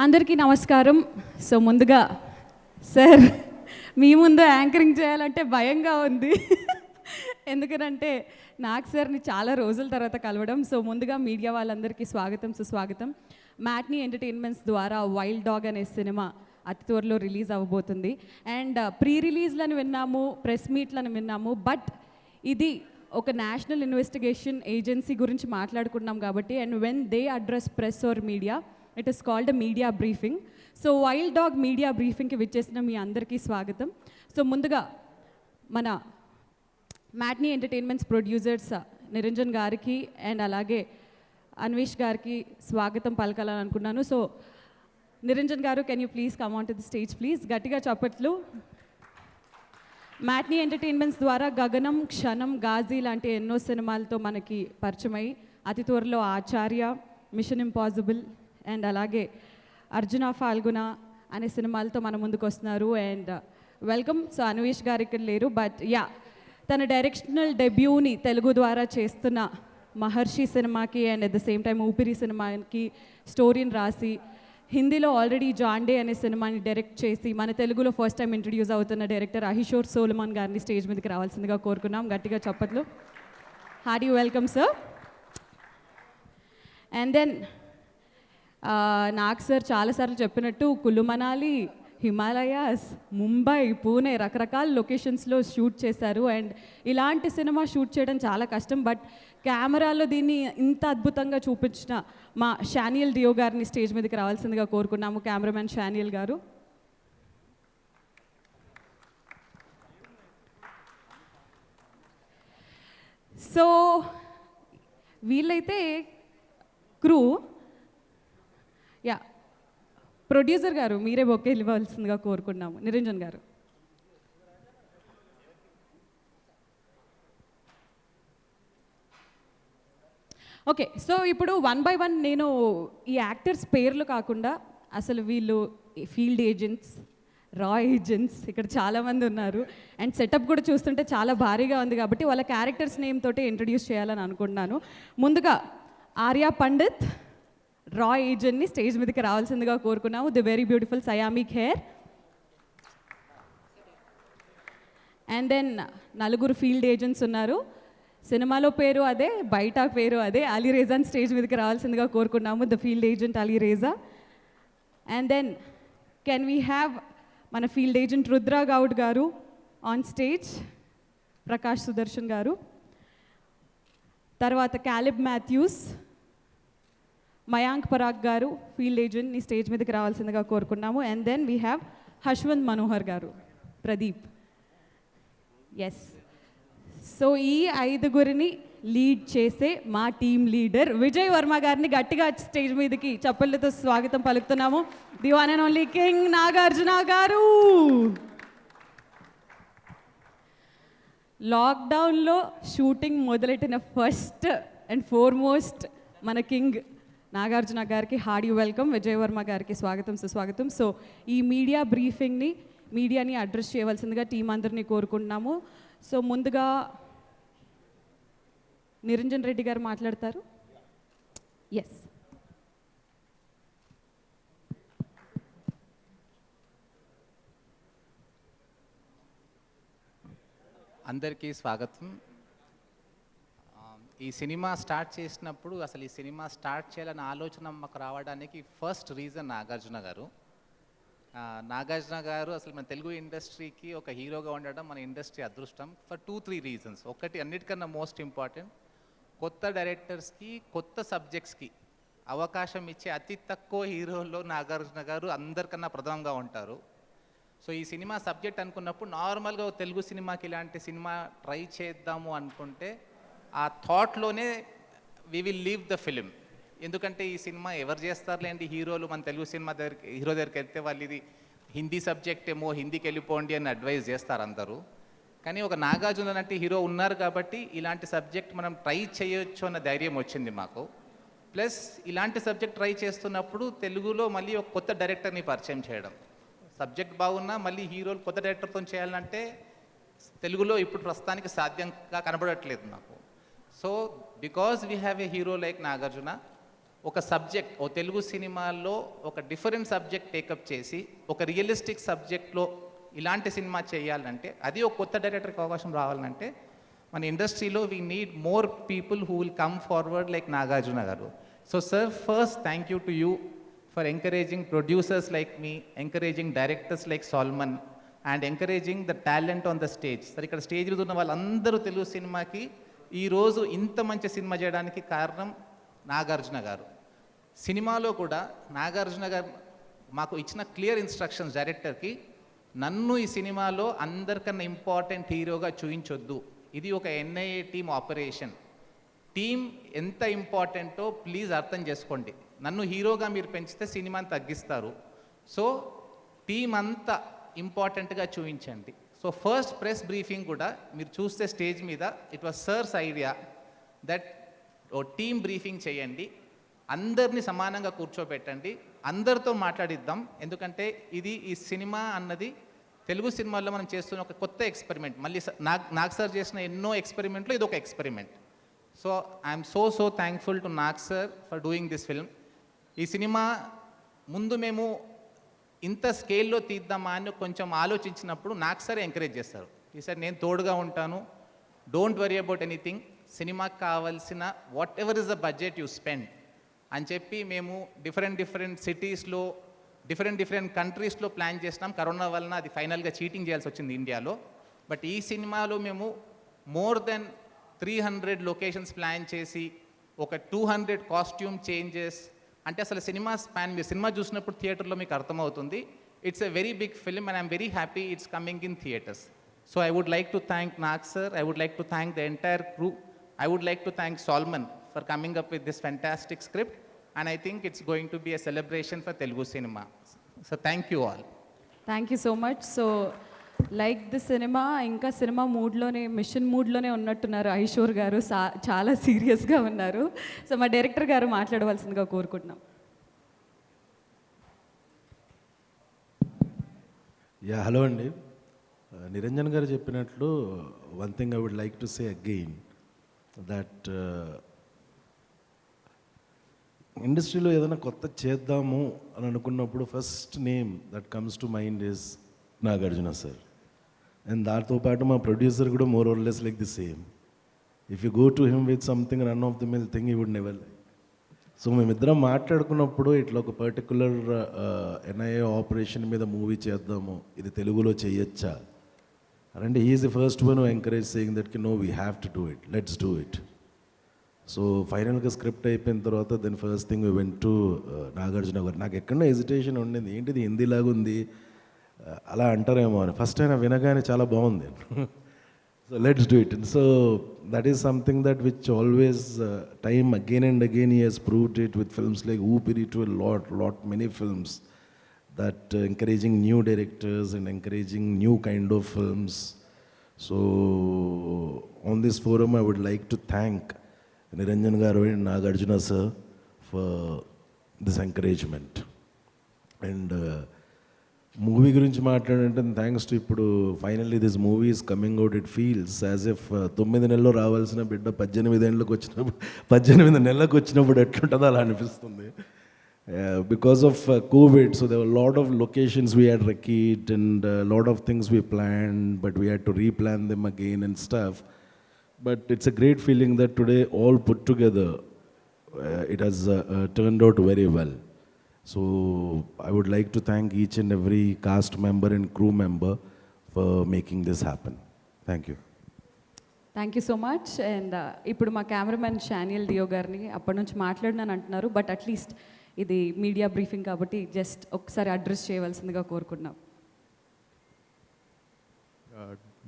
అందరికీ నమస్కారం. సో ముందుగా సార్ మీ ముందు యాంకరింగ్ చేయాలంటే భయంగా ఉంది. ఎందుకంటే నాకు సార్ని చాలా రోజుల తర్వాత కలవడం. సో ముందుగా మీడియా వాళ్ళందరికీ స్వాగతం, సుస్వాగతం. మ్యాట్నీ ఎంటర్టైన్మెంట్స్ ద్వారా వైల్డ్ డాగ్ అనే సినిమా అతి త్వరలో రిలీజ్ అవ్వబోతుంది. అండ్ ప్రీ రిలీజ్లను విన్నాము, ప్రెస్ మీట్లను విన్నాము. బట్ ఇది ఒక నేషనల్ ఇన్వెస్టిగేషన్ ఏజెన్సీ గురించి మాట్లాడుకున్నాం కాబట్టి, and when they address press or media, it is called a media briefing. So wild dog media బ్రీఫింగ్కి విచ్చేసిన మీ అందరికీ స్వాగతం. సో ముందుగా మన మ్యాట్నీ ఎంటర్టైన్మెంట్స్ ప్రొడ్యూసర్స్ నిరంజన్ గారికి అండ్ అలాగే అన్వేష్ గారికి స్వాగతం పలకాలని అనుకున్నాను. సో నిరంజన్ గారు, can you please come on to the stage please. గట్టిగా చప్పట్లు. మ్యాట్నీ ఎంటర్టైన్మెంట్స్ ద్వారా గగనం, క్షణం, గాజీ లాంటి ఎన్నో సినిమాలతో మనకి పరిచయమై అతి త్వరలో ఆచార్య, మిషన్ ఇంపాసిబుల్ అండ్ అలాగే అర్జున ఫాల్గుణ అనే సినిమాలతో మన ముందుకు వస్తున్నారు. And welcome. సో అన్వేష్ గారు ఇక్కడ లేరు, బట్ యా, తన డైరెక్షనల్ డెబ్యూని తెలుగు ద్వారా చేస్తున్న మహర్షి సినిమాకి and at the same time ఊపిరి సినిమాకి స్టోరీని రాసి హిందీలో ఆల్రెడీ జాండే అనే సినిమాని డైరెక్ట్ చేసి మన తెలుగులో ఫస్ట్ టైం ఇంట్రడ్యూస్ అవుతున్న డైరెక్టర్ అహిషోర్ సోలమాన్ గారిని స్టేజ్ మీదకి రావాల్సిందిగా కోరుకున్నాం. గట్టిగా చప్పట్లు. Hearty welcome sir. And then నాకు సార్ చాలాసార్లు చెప్పినట్టు కుల్లు మనాలి, హిమాలయాస్, ముంబై, పూణే రకరకాల లొకేషన్స్లో షూట్ చేశారు. అండ్ ఇలాంటి సినిమా షూట్ చేయడం చాలా కష్టం. బట్ కెమెరాలో దీన్ని ఇంత అద్భుతంగా చూపించిన మా షానియల్ డియో గారిని స్టేజ్ మీదకి రావాల్సిందిగా కోరుకున్నాము. కెమెరామెన్ షానియల్ గారు. సో వీళ్ళైతే క్రూ. యా, ప్రొడ్యూసర్ గారు మీరే బొకే ఇవ్వాల్సిందిగా కోరుకున్నాము. నిరంజన్ గారు. ఓకే, సో ఇప్పుడు వన్ బై వన్ నేను ఈ యాక్టర్స్ పేర్లు కాకుండా అసలు వీళ్ళు ఫీల్డ్ ఏజెంట్స్, రా ఏజెంట్స్ ఇక్కడ చాలామంది ఉన్నారు. అండ్ సెటప్ కూడా చూస్తుంటే చాలా భారీగా ఉంది కాబట్టి వాళ్ళ క్యారెక్టర్స్ నేమ్ తోటి ఇంట్రడ్యూస్ చేయాలని అనుకుంటున్నాను. ముందుగా ఆర్యా పండిత్ రా ఏజెంట్ని స్టేజ్ మీదకి రావాల్సిందిగా కోరుకున్నాము. The very beautiful Saiyami Kher. And then నలుగురు ఫీల్డ్ ఏజెంట్స్ ఉన్నారు. సినిమాలో పేరు అదే, బయట పేరు అదే. అలీ రేజాని స్టేజ్ మీదకి రావాల్సిందిగా కోరుకున్నాము. The field agent Ali Reza. And then can we have మన field agent Rudra Goud garu on stage. Prakash Sudarshan గారు. తర్వాత క్యాలిబ్ మాథ్యూస్, మయాంక్ పరాగ్ గారు ఫీల్డ్ ఏజెంట్ని స్టేజ్ మీదకి రావాల్సిందిగా కోరుకున్నాము. And then we have Hashvanth Manohar garu, Pradeep. Yes, so ఈ ఐదుగురిని లీడ్ చేసే మా టీమ్ లీడర్ విజయ్ వర్మ గారిని గట్టిగా స్టేజ్ మీదకి చప్పళ్ళతో స్వాగతం పలుకుతున్నాము. The one and only king Nagarjuna garu. లాక్డౌన్లో షూటింగ్ మొదలెట్టిన ఫస్ట్ అండ్ ఫోర్మోస్ట్ మన కింగ్ నాగార్జున గారికి హార్డీ వెల్కమ్. విజయ్ వర్మ గారికి స్వాగతం, సుస్వాగతం. సో ఈ మీడియా బ్రీఫింగ్ని, మీడియాని అడ్రస్ చేయవలసిందిగా టీం అందరినీ కోరుకుంటున్నాము. సో ముందుగా నిరంజన్ రెడ్డి గారు మాట్లాడతారు. ఎస్. అందరికీ స్వాగతం. ఈ సినిమా స్టార్ట్ చేసినప్పుడు అసలు ఈ సినిమా స్టార్ట్ చేయాలన్న ఆలోచన మాకు రావడానికి ఫస్ట్ రీజన్ నాగార్జున గారు. నాగార్జున గారు అసలు మన తెలుగు ఇండస్ట్రీకి ఒక హీరోగా ఉండడం మన ఇండస్ట్రీ అదృష్టం ఫర్ 2-3 రీజన్స్. ఒకటి, అన్నిటికన్నా మోస్ట్ ఇంపార్టెంట్, కొత్త డైరెక్టర్స్కి, కొత్త సబ్జెక్ట్స్కి అవకాశం ఇచ్చే అతి తక్కువ హీరోల్లో నాగార్జున గారు అందరికన్నా ప్రథమంగా ఉంటారు. సో ఈ సినిమా సబ్జెక్ట్ అనుకున్నప్పుడు నార్మల్గా తెలుగు సినిమాకి ఇలాంటి సినిమా ట్రై చేద్దాము అనుకుంటే ఆ థాట్లోనే we will leave the film. ఎందుకంటే ఈ సినిమా ఎవరు చేస్తారులేండి, హీరోలు మన తెలుగు సినిమా హీరో దగ్గరికి వెళ్తే వాళ్ళు ఇది హిందీ సబ్జెక్ట్ ఏమో, హిందీకి వెళ్ళిపోండి అని అడ్వైజ్ చేస్తారు అందరూ. కానీ ఒక నాగార్జున లాంటి హీరో ఉన్నారు కాబట్టి ఇలాంటి సబ్జెక్ట్ మనం ట్రై చేయొచ్చు అన్న ధైర్యం వచ్చింది మాకు. ప్లస్ ఇలాంటి సబ్జెక్ట్ ట్రై చేస్తున్నప్పుడు తెలుగులో మళ్ళీ ఒక కొత్త డైరెక్టర్ని పరిచయం చేయడం, సబ్జెక్ట్ బాగున్నా మళ్ళీ హీరోలు కొత్త డైరెక్టర్తో చేయాలంటే తెలుగులో ఇప్పుడు ప్రస్తుతానికి సాధ్యంగా కనబడట్లేదు నాకు. So because we have a hero like Nagarjuna, ఒక సబ్జెక్ట్ ఓ తెలుగు సినిమాల్లో ఒక డిఫరెంట్ సబ్జెక్ట్ టేకప్ చేసి ఒక రియలిస్టిక్ సబ్జెక్ట్లో ఇలాంటి సినిమా చేయాలంటే, అది ఒక కొత్త డైరెక్టర్కి అవకాశం రావాలంటే మన ఇండస్ట్రీలో we need more people who will come forward like Nagarjuna garu. So sir, first thank you to you for encouraging producers like me, encouraging directors like Solomon and encouraging the talent on the stage. Sir, ఇక్కడ stage మీద ఉన్న వాళ్ళందరూ తెలుగు సినిమాకి ఈరోజు ఇంత మంచి cinema చేయడానికి కారణం నాగార్జున గారు. సినిమాలో కూడా నాగార్జున గారు మాకు ఇచ్చిన క్లియర్ ఇన్స్ట్రక్షన్స్ డైరెక్టర్కి, నన్ను ఈ సినిమాలో అందరికన్నా ఇంపార్టెంట్ హీరోగా చూయించొద్దు, ఇది ఒక ఎన్ఐఏ టీమ్ ఆపరేషన్, టీమ్ ఎంత ఇంపార్టెంటో ప్లీజ్ అర్థం చేసుకోండి, నన్ను హీరోగా మీరు పెంచితే సినిమాని తగ్గిస్తారు, సో టీం అంతా ఇంపార్టెంట్గా చూపించండి. సో ఫస్ట్ ప్రెస్ బ్రీఫింగ్ కూడా మీరు చూస్తే స్టేజ్ మీద it was sir's idea that oh team briefing చేయండి, అందరినీ సమానంగా కూర్చోబెట్టండి, అందరితో మాట్లాడిద్దాం. ఎందుకంటే ఇది ఈ సినిమా అన్నది తెలుగు సినిమాల్లో మనం చేస్తున్న ఒక కొత్త ఎక్స్పెరిమెంట్. మళ్ళీ నాగ్ సార్ చేసిన ఎన్నో ఎక్స్పెరిమెంట్లో ఇది ఒక experiment. So I'm so thankful to Nag sir for doing this film. ఈ సినిమా ముందు మేము ఇంత స్కేల్లో తీద్దామా అని కొంచెం ఆలోచించినప్పుడు నాగ్ సార్ ఎంకరేజ్ చేస్తారు. ఈసారి నేను తోడుగా ఉంటాను, డోంట్ వరీ అబౌట్ ఎనీథింగ్, సినిమాకి కావాల్సిన what ever is the budget you spend అని చెప్పి మేము డిఫరెంట్ సిటీస్లో డిఫరెంట్ కంట్రీస్లో ప్లాన్ చేసినాం. కరోనా వలన అది ఫైనల్గా చీటింగ్ చేయాల్సి వచ్చింది ఇండియాలో. బట్ ఈ సినిమాలో మేము మోర్ దెన్ 300 లొకేషన్స్ ప్లాన్ చేసి ఒక 200 కాస్ట్యూమ్ చేంజెస్, అంటే అసలు సినిమా స్పాన్, మీరు సినిమా చూసినప్పుడు థియేటర్లో మీకు అర్థమవుతుంది. It's a very big film and I'm very happy it's coming in theatres. So I would like to thank Nag sir, I would like to thank the entire crew, I would like to thank Solomon for coming up with this fantastic script, and I think it's going to be a celebration for Telugu cinema. So thank you all. Thank you so much. So like the cinema, ఇంకా cinema మూడ్లోనే, machine మూడ్లోనే ఉన్నట్టున్నారు ఐశ్వర్ గారు, చాలా సీరియస్గా ఉన్నారు. So మా director గారు మాట్లాడవలసిందిగా కోరుకుంటున్నాం. యా, హలో అండి. నిరంజన్ గారు చెప్పినట్లు one thing I would like to say again, that ఇండస్ట్రీలో ఏదైనా కొత్త చేద్దాము అని అనుకున్నప్పుడు first name that comes to mind is Nagarjuna sir. And దాంతో పాటు మా ప్రొడ్యూసర్ కూడా more or less like the same. If you go to him with something run of the mill thing, you would never like. So మేమిద్దరం మాట్లాడుకున్నప్పుడు ఇట్లా ఒక particular NIA operation మీద movie చేద్దాము, ఇది తెలుగులో చేయొచ్చా అంటే he is the first one encourage saying that కి no we have to do it, let's do it. So ఫైనల్గా స్క్రిప్ట్ అయిపోయిన తర్వాత then first thing we went to Nagarjuna garu. నాకు ఎక్కడో హెజిటేషన్ ఉండింది, ఏంటిది హిందీలాగా ఉంది అలా అంటారేమో అని. ఫస్ట్ అయినా వినగానే చాలా బాగుంది. So let's do it. So that is something that which always time again and again he has proved it with films like Oopiri to lot many films, that encouraging new directors and encouraging new kind of films. So on this forum I would like to thank Niranjan garu and Nagarjuna sir for this encouragement. And movie గురించి మాట్లాడంటే thanks to ఇప్పుడు finally this movie is coming out. It feels as if 9 నెలల్లో రావాల్సిన బిడ్డ 18 ఏళ్ళకి వచ్చినప్పుడు, 18 నెలలకు వచ్చినప్పుడు ఎట్లుంటుందో అలా అనిపిస్తుంది. Because of COVID, so there were a lot of locations we had recceived and a lot of things we planned, but we had to replan them again and stuff. But it's a great feeling that today all put together, it has turned out very well. So I would like to thank each and every cast member and crew member for making this happen. Thank you. Thank you so much. And ఇప్పుడు మా cameraman షానియల్ డియో గారిని అప్పటి నుంచి మాట్లాడినాను అంటున్నారు, but at least ఇది media briefing కాబట్టి just ఒకసారి address చేయవలసిందిగా కోరుకుంటున్నాం.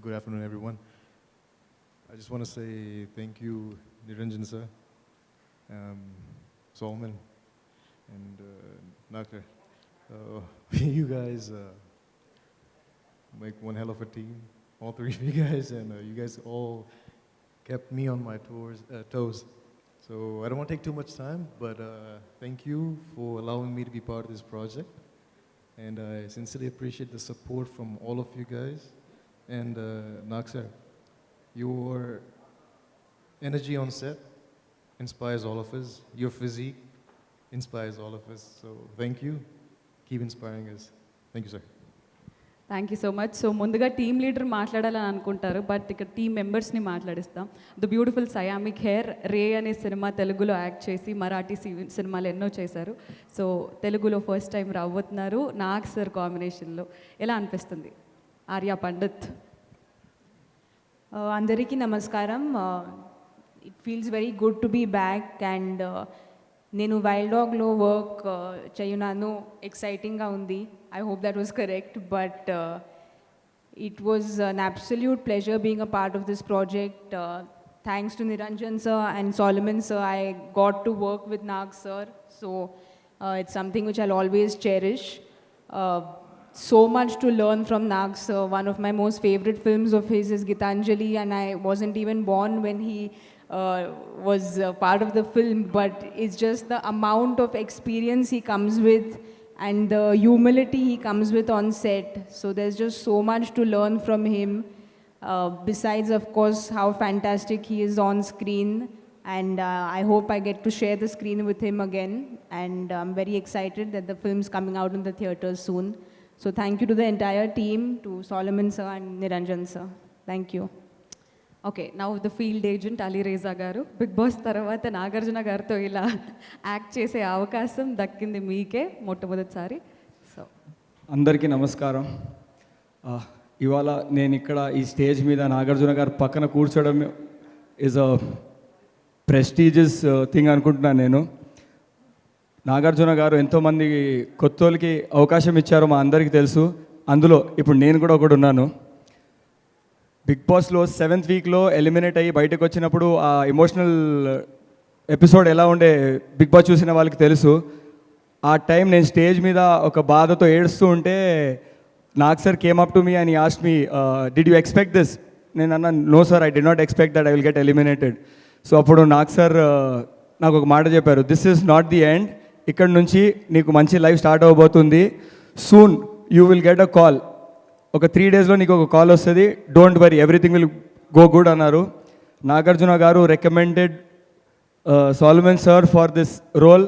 Good afternoon, everyone. I just want to say thank you, Niranjan sir, Solomon, and Nakar. You guys make one hell of a team, all three of you guys, and you guys all kept me on my toes. So I don't want to take too much time, but thank you for allowing me to be part of this project. And I sincerely appreciate the support from all of you guys. And Nag sir, your energy on set inspires all of us. Your physique, inspires all of us. So thank you. Keep inspiring us. Thank you, sir. Thank you so much. So ముందుగా team leader మాట్లాడాలని అనుకుంటారు, but ఇక్కడ team మెంబర్స్ని మాట్లాడిస్తాం. The beautiful Saiyami hair రే అనే cinema తెలుగులో act చేసి మరాఠీ సినిమాలు ఎన్నో చేశారు. సో తెలుగులో ఫస్ట్ టైం రాబోతున్నారు నాగ్ సార్ కాంబినేషన్లో. ఎలా అనిపిస్తుంది? ఆర్యా పండిత్. అందరికీ నమస్కారం. It feels very good to be back and నేను వైల్డ్ డాగ్లో వర్క్ చేయున్నాను. ఎక్సైటింగ్గా ఉంది. I hope that was correct, but it was an absolute pleasure being a part of this project. Thanks to Niranjan sir and Solomon sir, I got to work with Nag sir, so it's something which I'll always cherish. So much to learn from Nag sir. One of my most favorite films of his is Gitanjali, and I wasn't even born when he was part of the film, but it's just the amount of experience he comes with and the humility he comes with on set. So there's just so much to learn from him. Besides, of course, how fantastic he is on screen, and I hope I get to share the screen with him again, and I'm very excited that the film's coming out in the theaters soon. So thank you to the entire team, to Solomon sir and Niranjan sir. Thank you. Okay, now the field agent Ali Reza garu. Bigg boss తర్వాత నాగార్జున గారితో ఇలా act చేసే అవకాశం దక్కింది మీకే మొట్టమొదటిసారి. So అందరికీ నమస్కారం. ఇవాళ నేను ఇక్కడ ఈ స్టేజ్ మీద నాగార్జున గారు పక్కన కూర్చోవడం ఈజ్ అ ప్రెస్టీజియస్ థింగ్ అనుకుంటున్నాను నేను. నాగార్జున గారు ఎంతోమంది కొత్తోళ్ళకి అవకాశం ఇచ్చారో మా అందరికీ తెలుసు. అందులో ఇప్పుడు నేను కూడా ఒకడు ఉన్నాను. బిగ్ బాస్లో 7th వీక్లో ఎలిమినేట్ అయ్యి బయటకు వచ్చినప్పుడు ఆ ఎమోషనల్ ఎపిసోడ్ ఎలా ఉండే బిగ్ బాస్ చూసిన వాళ్ళకి తెలుసు. ఆ టైం నేను స్టేజ్ మీద ఒక బాధతో ఏడుస్తూ ఉంటే Nag sir came up to me and asked me, did you expect this? నేను అన్నా, no sir, I did not expect that I will get eliminated. So అప్పుడు నాగ్ సార్ నాకు ఒక మాట చెప్పారు, this is not the end, ఇక్కడ నుంచి నీకు మంచి లైఫ్ స్టార్ట్ అవ్వబోతుంది, soon you will get a call, ఒక 3 daysలో నీకు ఒక కాల్ వస్తుంది, don't worry, everything will go good అన్నారు. నాగార్జున గారు recommended Solomon sir for this role.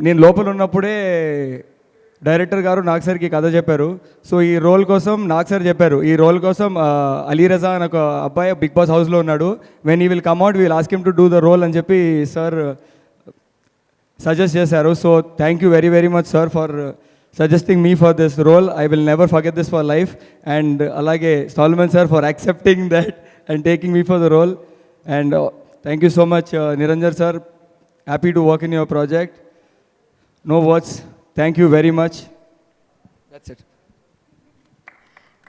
నేను లోపల ఉన్నప్పుడే డైరెక్టర్ గారు నాగ్ సార్కి కథ చెప్పారు. సో ఈ రోల్ కోసం నాగ్ సార్ చెప్పారు, ఈ రోల్ కోసం అలీ రజా అని ఒక అబ్బాయి బిగ్ బాస్ హౌస్లో ఉన్నాడు, when he will come out will ask him to do the role అని చెప్పి సార్ సజెస్ట్ చేశారు. So thank you very very much sir for suggesting me for this role. I will never forget this for life. And alage Solomon sir for accepting that and taking me for the role. And thank you so much Niranjan sir. Happy to work in your project. No words. Thank you very much. That's it.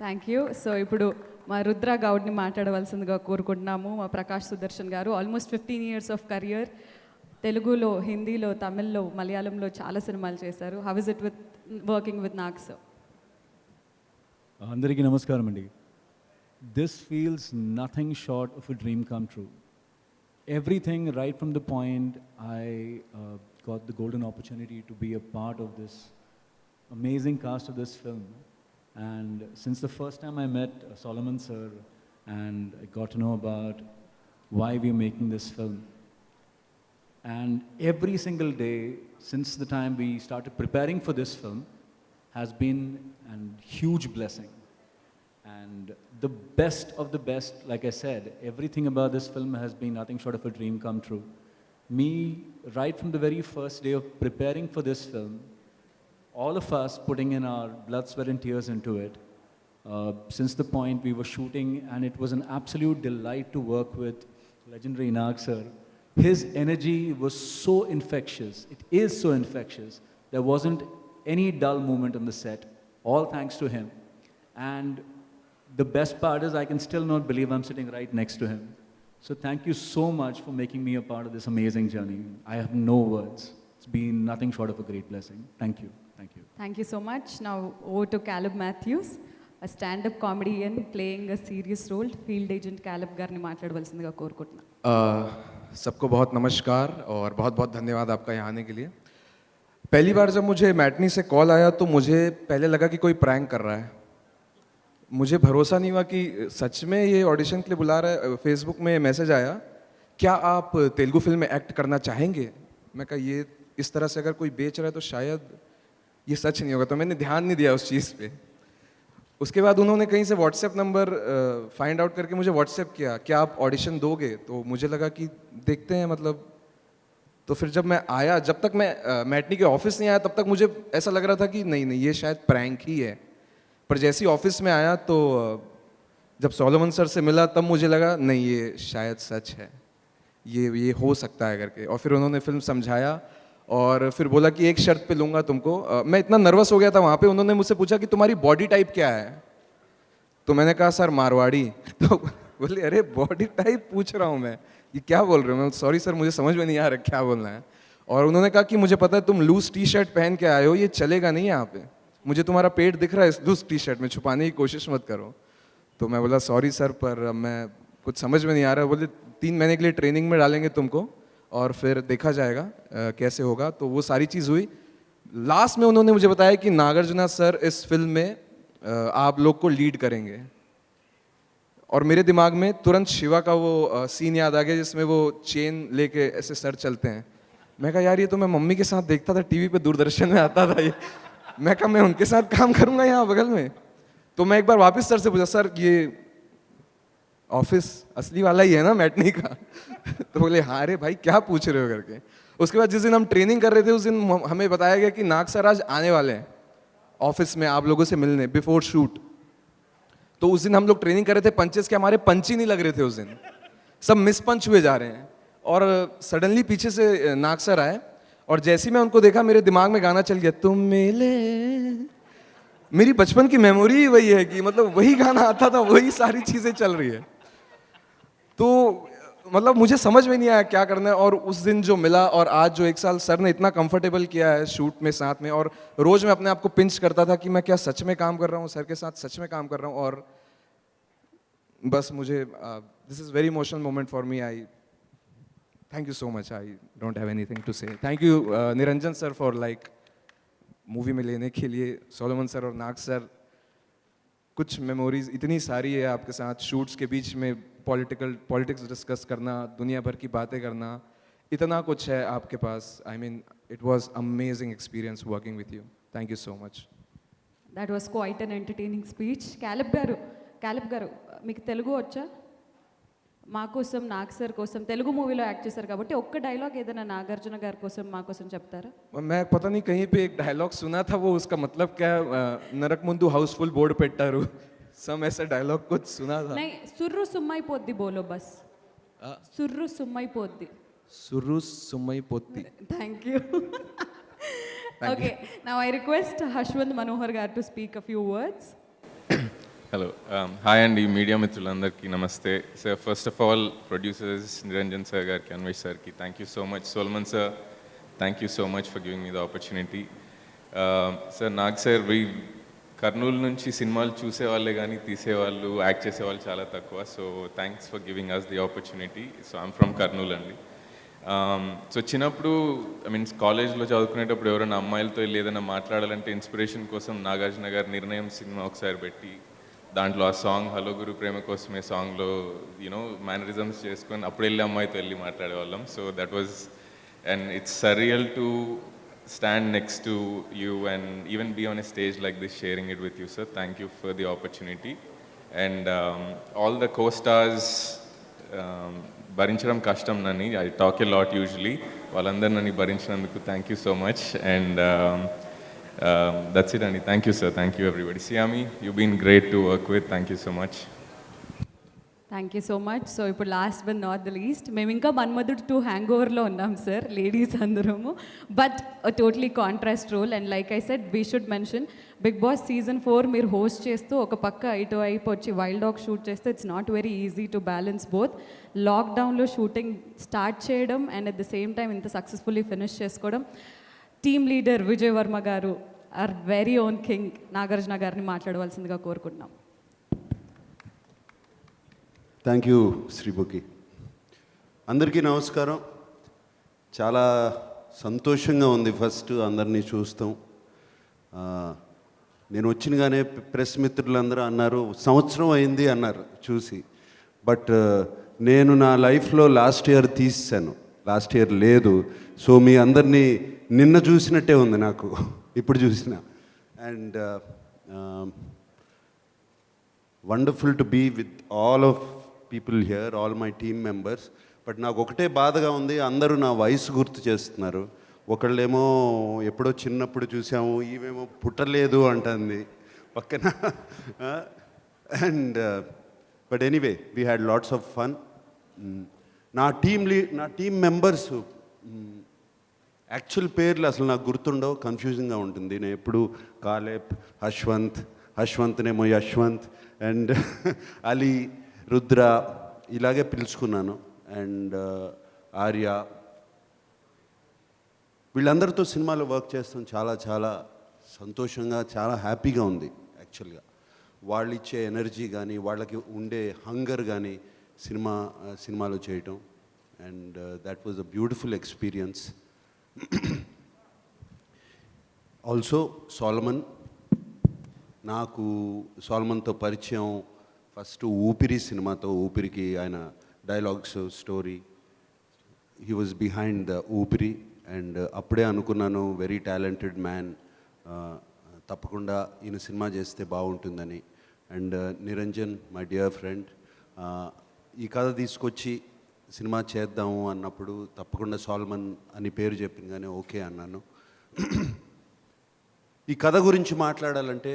Thank you. So ఇప్పుడు మా రుద్ర గౌడ్ని మాట్లాడవలసిందిగా కోరుకుంటున్నాము. మా ప్రకాష్ సుదర్శన్ గారు almost 15 years of career. తెలుగులో, హిందీలో, తమిళ్లో, మలయాళంలో చాలా సినిమాలు చేశారు. How is it with working with Nag sir? అందరికీ నమస్కారం అండి. This feels nothing short of a dream come true. Everything right from the point I got the golden opportunity to be a part of this amazing cast of this film. And since the first time I met Solomon sir and I got to know about why we are making this film. And every single day since the time we started preparing for this film has been a huge blessing. And the best of the best, like I said, everything about this film has been nothing short of a dream come true. Me, right from the very first day of preparing for this film, all of us putting in our blood, sweat and tears into it, since the point we were shooting, and it was an absolute delight to work with legendary Nag sir. His energy was so infectious. It is so infectious. There wasn't any dull moment on the set. All thanks to him. And the best part is I can still not believe I'm sitting right next to him. So thank you so much for making me a part of this amazing journey. I have no words. It's been nothing short of a great blessing. Thank you. Thank you. Thank you so much. Now over to Caleb Matthews, a stand-up comedian playing a serious role. Field agent Caleb గారిని మాట్లాడవలసిందిగా కోరుకుంటున్నా. सबको बहुत नमस्कार और बहुत बहुत धन्यवाद आपका यहाँ आने के लिए. पहली बार जब मुझे मैटनी से कॉल आया तो मुझे पहले लगा कि कोई प्रैंक कर रहा है. मुझे भरोसा नहीं हुआ कि सच में ये ऑडिशन के लिए बुला रहा है. फेसबुक में मैसेज आया, क्या आप तेलुगु फिल्म में एक्ट करना चाहेंगे? मैं कहा ये इस तरह से अगर कोई बेच रहा है तो शायद ये सच नहीं होगा, तो मैंने ध्यान नहीं दिया उस चीज़ पे। उसके बाद उन्होंने कहीं से व्हाट्सएप नंबर फाइंड आउट करके मुझे व्हाट्सएप किया, क्या आप ऑडिशन दोगे? तो मुझे लगा कि देखते हैं मतलब। तो फिर जब मैं आया, जब तक मैं मैटनी के ऑफिस नहीं आया तब तक मुझे ऐसा लग रहा था कि नहीं ये शायद प्रैंक ही है। पर जैसे ही ऑफिस में आया तो जब सोलोमन सर से मिला तब मुझे लगा नहीं ये शायद सच है, ये हो सकता है करके। और फिर उन्होंने फिल्म समझाया और फिर बोला कि एक शर्त पे लूँगा तुमको। मैं इतना नर्वस हो गया था वहाँ पे, उन्होंने मुझसे पूछा कि तुम्हारी बॉडी टाइप क्या है? तो मैंने कहा सर मारवाड़ी। तो बोले अरे बॉडी टाइप पूछ रहा हूँ मैं, ये क्या बोल रहे हो? मैं सॉरी सर मुझे समझ में नहीं आ रहा क्या बोलना है। और उन्होंने कहा कि मुझे पता है तुम लूज टी शर्ट पहन के आए हो, ये चलेगा नहीं यहाँ पे, मुझे तुम्हारा पेट दिख रहा है इस लूज टी शर्ट में, छुपाने की कोशिश मत करो। तो मैं बोला सॉरी सर पर मैं कुछ समझ में नहीं आ रहा। बोले 3 महीने के लिए ट्रेनिंग में डालेंगे तुमको और फिर देखा जाएगा कैसे होगा। तो वो सारी चीज़ हुई। लास्ट में उन्होंने मुझे बताया कि नागार्जुना सर इस फिल्म में आप लोग को लीड करेंगे। और मेरे दिमाग में तुरंत शिवा का वो सीन याद आ गया जिसमें वो चेन लेके ऐसे सर चलते हैं। मैं कहा यार ये तो मैं मम्मी के साथ देखता था टीवी पे, दूरदर्शन में आता था ये। मैं कहा मैं उनके साथ काम करूंगा यहाँ बगल में। तो मैं एक बार वापस सर से पूछा सर ये ऑफिस असली वाला ही है ना मैटनी का? तो बोले हाँ। अरे भाई क्या पूछ रहे हो करके। उसके बाद जिस दिन हम ट्रेनिंग कर रहे थे उस दिन हमें बताया गया कि नाग सर आज आने वाले हैं ऑफिस में आप लोगों से मिलने बिफोर शूट। तो उस दिन हम लोग ट्रेनिंग कर रहे थे पंचेस के, हमारे पंच ही नहीं लग रहे थे उस दिन, सब मिस पंच हुए जा रहे हैं। और सडनली पीछे से नाग सर आए और जैसे ही मैं उनको देखा मेरे दिमाग में गाना चल गया, तुम मिले। मेरी बचपन की मेमोरी ही वही है कि मतलब वही गाना आता था, वही सारी चीजें चल रही है। तो मतलब मुझे समझ में नहीं आया क्या करना है। और उस दिन जो मिला और आज जो 1 साल सर ने इतना कंफर्टेबल किया है शूट में साथ में, और रोज मैं अपने आप को पिंच करता था कि मैं क्या सच में काम कर रहा हूँ सर के साथ, सच में काम कर रहा हूँ। और बस मुझे this is very emotional moment for me. I thank you so much, I don't have anything to say. Thank you Niranjan sir for like movie में लेने के लिए, सोलोमन सर और नाग सर। कुछ मेमोरीज इतनी सारी है आपके साथ, शूट्स के बीच में पॉलिटिक्स डिस्कस करना, दुनिया भर की बातें करना, इतना कुछ है आपके पास। I mean it was amazing experience working with you. Thank you so much. That was quite an entertaining speech. Caleb garu మీకు తెలుగు వచ్చా? మా కోసం నాగ్ సార్ కోసం తెలుగు మూవీలో యాక్ట్ చేశారు కాబట్టి ఒక్క డైలాగ్ ఏదైనా నాగార్జున గారి కోసం మా కోసం చెప్తారా? मैं पता नहीं कहीं पे एक डायलॉग सुना था, वो उसका मतलब क्या नरक मुंदु हाउसफुल बोर्ड పెట్టారు, सम ऐसा डायलॉग कुछ सुना था। नहीं, सुर्रु सुम्मई पोद्दी बोलो बस. सुर्रु सुम्मई पोद्दी. सुरु सुमई पोती। Thank you. Okay, now I request Hashwant Manohar garu to speak a few words. Hello hi అండి మీడియా మిత్రులందరికీ నమస్తే. Sir first of all producers Niranjan sir గారికి, అన్వేష్ సార్కి thank you so much. Solomon sir thank you so much for giving me the opportunity. Sir Nag sir Kurnool నుంచి సినిమాలు చూసేవాళ్ళే కానీ తీసేవాళ్ళు, యాక్ట్ చేసేవాళ్ళు చాలా తక్కువ. So thanks for giving us the opportunity. So I'm from Kurnool అండి. సో చిన్నప్పుడు ఐ మీన్స్ కాలేజ్లో చదువుకునేటప్పుడు ఎవరైనా అమ్మాయిలతో వెళ్ళి ఏదైనా మాట్లాడాలంటే ఇన్స్పిరేషన్ కోసం నాగార్జున గారి నిర్ణయం సినిమా ఒకసారి పెట్టి దాంట్లో ఆ సాంగ్ హలో గురు ప్రేమ కోసమే సాంగ్లో యూనో మేనరిజమ్స్ చేసుకొని అప్పుడు వెళ్ళి అమ్మాయితో వెళ్ళి మాట్లాడేవాళ్ళం. So that was and it's surreal to stand next to you and even be on a stage like this sharing it with you, sir. Thank you for the opportunity. And all the co-stars, భరించడం కష్టం నన్ను, I talk a lot usually. వాళ్ళందరూ నన్ను భరించినందుకు thank you so much. And that's it అండి. Thank you sir, thank you everybody. Siami, you've been great to work with. Thank you so much. Thank you so much. So ఇప్పుడు last but not the least, మేము ఇంకా మన్మధుడు 2 హ్యాంగ్ ఓవర్లో ఉన్నాం sir, ladies అందరము. But totally contrast role. And like I said we should mention Bigg Boss season 4 మీరు host చేస్తూ ఒక పక్క ఇటువైపు వచ్చి వైల్డ్ డాగ్ షూట్ చేస్తే it's not very easy to balance both. లాక్డౌన్లో షూటింగ్ స్టార్ట్ చేయడం and at the same time ఇంత సక్సెస్ఫుల్లీ ఫినిష్ చేసుకోవడం. టీమ్ లీడర్ విజయ్ వర్మ గారు, are very own king, Nagarjuna గారిని మాట్లాడవలసిందిగా కోరుకుంటున్నాం. Thank you Sreemukhi. అందరికీ నమస్కారం. చాలా సంతోషంగా ఉంది ఫస్ట్ అందరినీ చూస్తాం. నేను వచ్చినగానే ప్రెస్ మిత్రులందరూ అన్నారు సంవత్సరం అయింది అన్నారు చూసి. బట్ నేను నా లైఫ్లో లాస్ట్ ఇయర్ తీసాను, లాస్ట్ ఇయర్ లేదు. సో మీ అందరినీ నిన్న చూసినట్టే ఉంది నాకు ఇప్పుడు చూసిన. And wonderful to be with all of people here, all my team members. But నాకు ఒకటే బాధగా ఉంది, అందరూ నా వయసు గుర్తు చేస్తున్నారు. ఒకళ్ళేమో ఎప్పుడో చిన్నప్పుడు చూసాము, ఈమెమో పుట్టలేదు అంటుంది పక్కన. And but anyway we had lots of fun. నా టీమ్ మెంబర్స్ యాక్చువల్ పేర్లు అసలు నాకు గుర్తుండవు, కన్ఫ్యూజింగ్గా ఉంటుంది. నేను ఎప్పుడు కాలేబ్, హష్వంత్నేమో యశ్వంత్, అండ్ అలీ, రుద్ర ఇలాగే పిలుచుకున్నాను. అండ్ ఆర్య, వీళ్ళందరితో సినిమాలో వర్క్ చేస్తాం చాలా చాలా సంతోషంగా, చాలా హ్యాపీగా ఉంది యాక్చువల్గా. వాళ్ళు ఇచ్చే ఎనర్జీ కానీ, వాళ్ళకి ఉండే హంగర్ కానీ సినిమాలో చేయటం. And that was a beautiful experience. Also Solomon, నాకు సోలమన్తో పరిచయం ఫస్ట్ ఊపిరి సినిమాతో. ఊపిరికి ఆయన dialogues, story, he was behind the ఊపిరి. అండ్ అప్పుడే అనుకున్నాను వెరీ టాలెంటెడ్ మ్యాన్, తప్పకుండా ఈయన సినిమా చేస్తే బాగుంటుందని. And Niranjan, my dear friend, ఈ కథ తీసుకొచ్చి సినిమా చేద్దాము అన్నప్పుడు తప్పకుండా సోల్మన్ అని పేరు చెప్పింది, ఓకే అన్నాను. ఈ కథ గురించి మాట్లాడాలంటే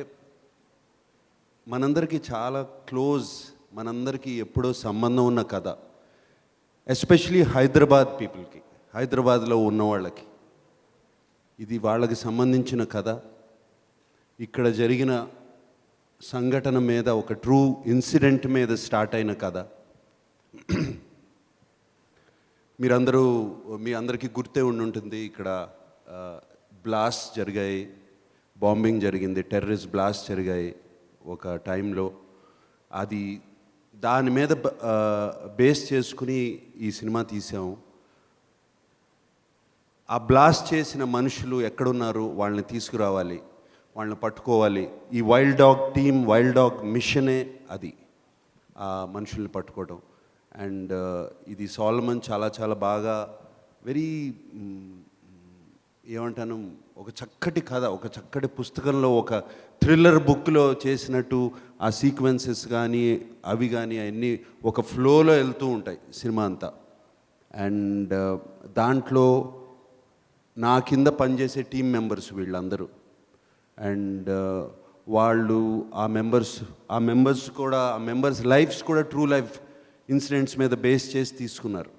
మనందరికీ చాలా క్లోజ్, మనందరికీ ఎప్పుడో సంబంధం ఉన్న కథ. ఎస్పెషలీ హైదరాబాద్ పీపుల్కి, హైదరాబాద్లో ఉన్న వాళ్ళకి ఇది వాళ్ళకి సంబంధించిన కథ. ఇక్కడ జరిగిన సంఘటన మీద, ఒక ట్రూ ఇన్సిడెంట్ మీద స్టార్ట్ అయిన కథ. మీ అందరికీ గుర్తే ఉండుంటుంది, ఇక్కడ బ్లాస్ట్ జరిగాయి, బాంబింగ్ జరిగింది, టెర్రరిస్ట్ బ్లాస్ట్ జరిగాయి ఒక టైంలో. అది దాని మీద బేస్ చేసుకుని ఈ సినిమా తీసాము. ఆ బ్లాస్ట్ చేసిన మనుషులు ఎక్కడున్నారు, వాళ్ళని తీసుకురావాలి, వాళ్ళని పట్టుకోవాలి. ఈ wild dog team, wild dog మిషనే అది, ఆ మనుషుల్ని పట్టుకోవడం. అండ్ ఇది సోలమన్ చాలా చాలా బాగా, వెరీ ఏమంటాను, ఒక చక్కటి కథ, ఒక చక్కటి పుస్తకంలో, ఒక థ్రిల్లర్ బుక్లో చేసినట్టు ఆ సీక్వెన్సెస్ కానీ అవి కానీ అన్నీ ఒక ఫ్లోలో వెళ్తూ ఉంటాయి సినిమా అంతా. అండ్ దాంట్లో నా కింద పనిచేసే టీం మెంబర్స్ వీళ్ళందరూ. అండ్ వాళ్ళు ఆ మెంబర్స్ కూడా, ఆ మెంబర్స్ లైఫ్స్ కూడా ట్రూ లైఫ్ ఇన్సిడెంట్స్ మీద బేస్ చేసి తీసుకున్నారు.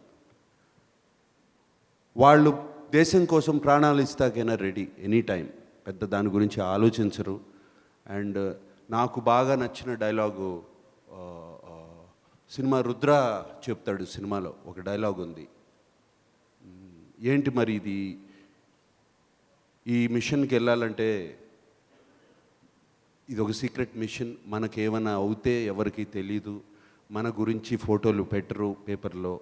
వాళ్ళు దేశం కోసం ప్రాణాలు ఇస్తాకైనా రెడీ ఎనీ టైం, పెద్ద దాని గురించి ఆలోచించరు. అండ్ నాకు బాగా నచ్చిన డైలాగు సినిమా రుద్ర చెప్తాడు, సినిమాలో ఒక డైలాగ్ ఉంది, ఏంటి మరి ఇది, ఈ మిషన్కి వెళ్ళాలంటే ఇది ఒక సీక్రెట్ మిషన్, మనకేమైనా అవుతే ఎవరికి తెలీదు, మన గురించి ఫోటోలు పెట్టరు పేపర్లో,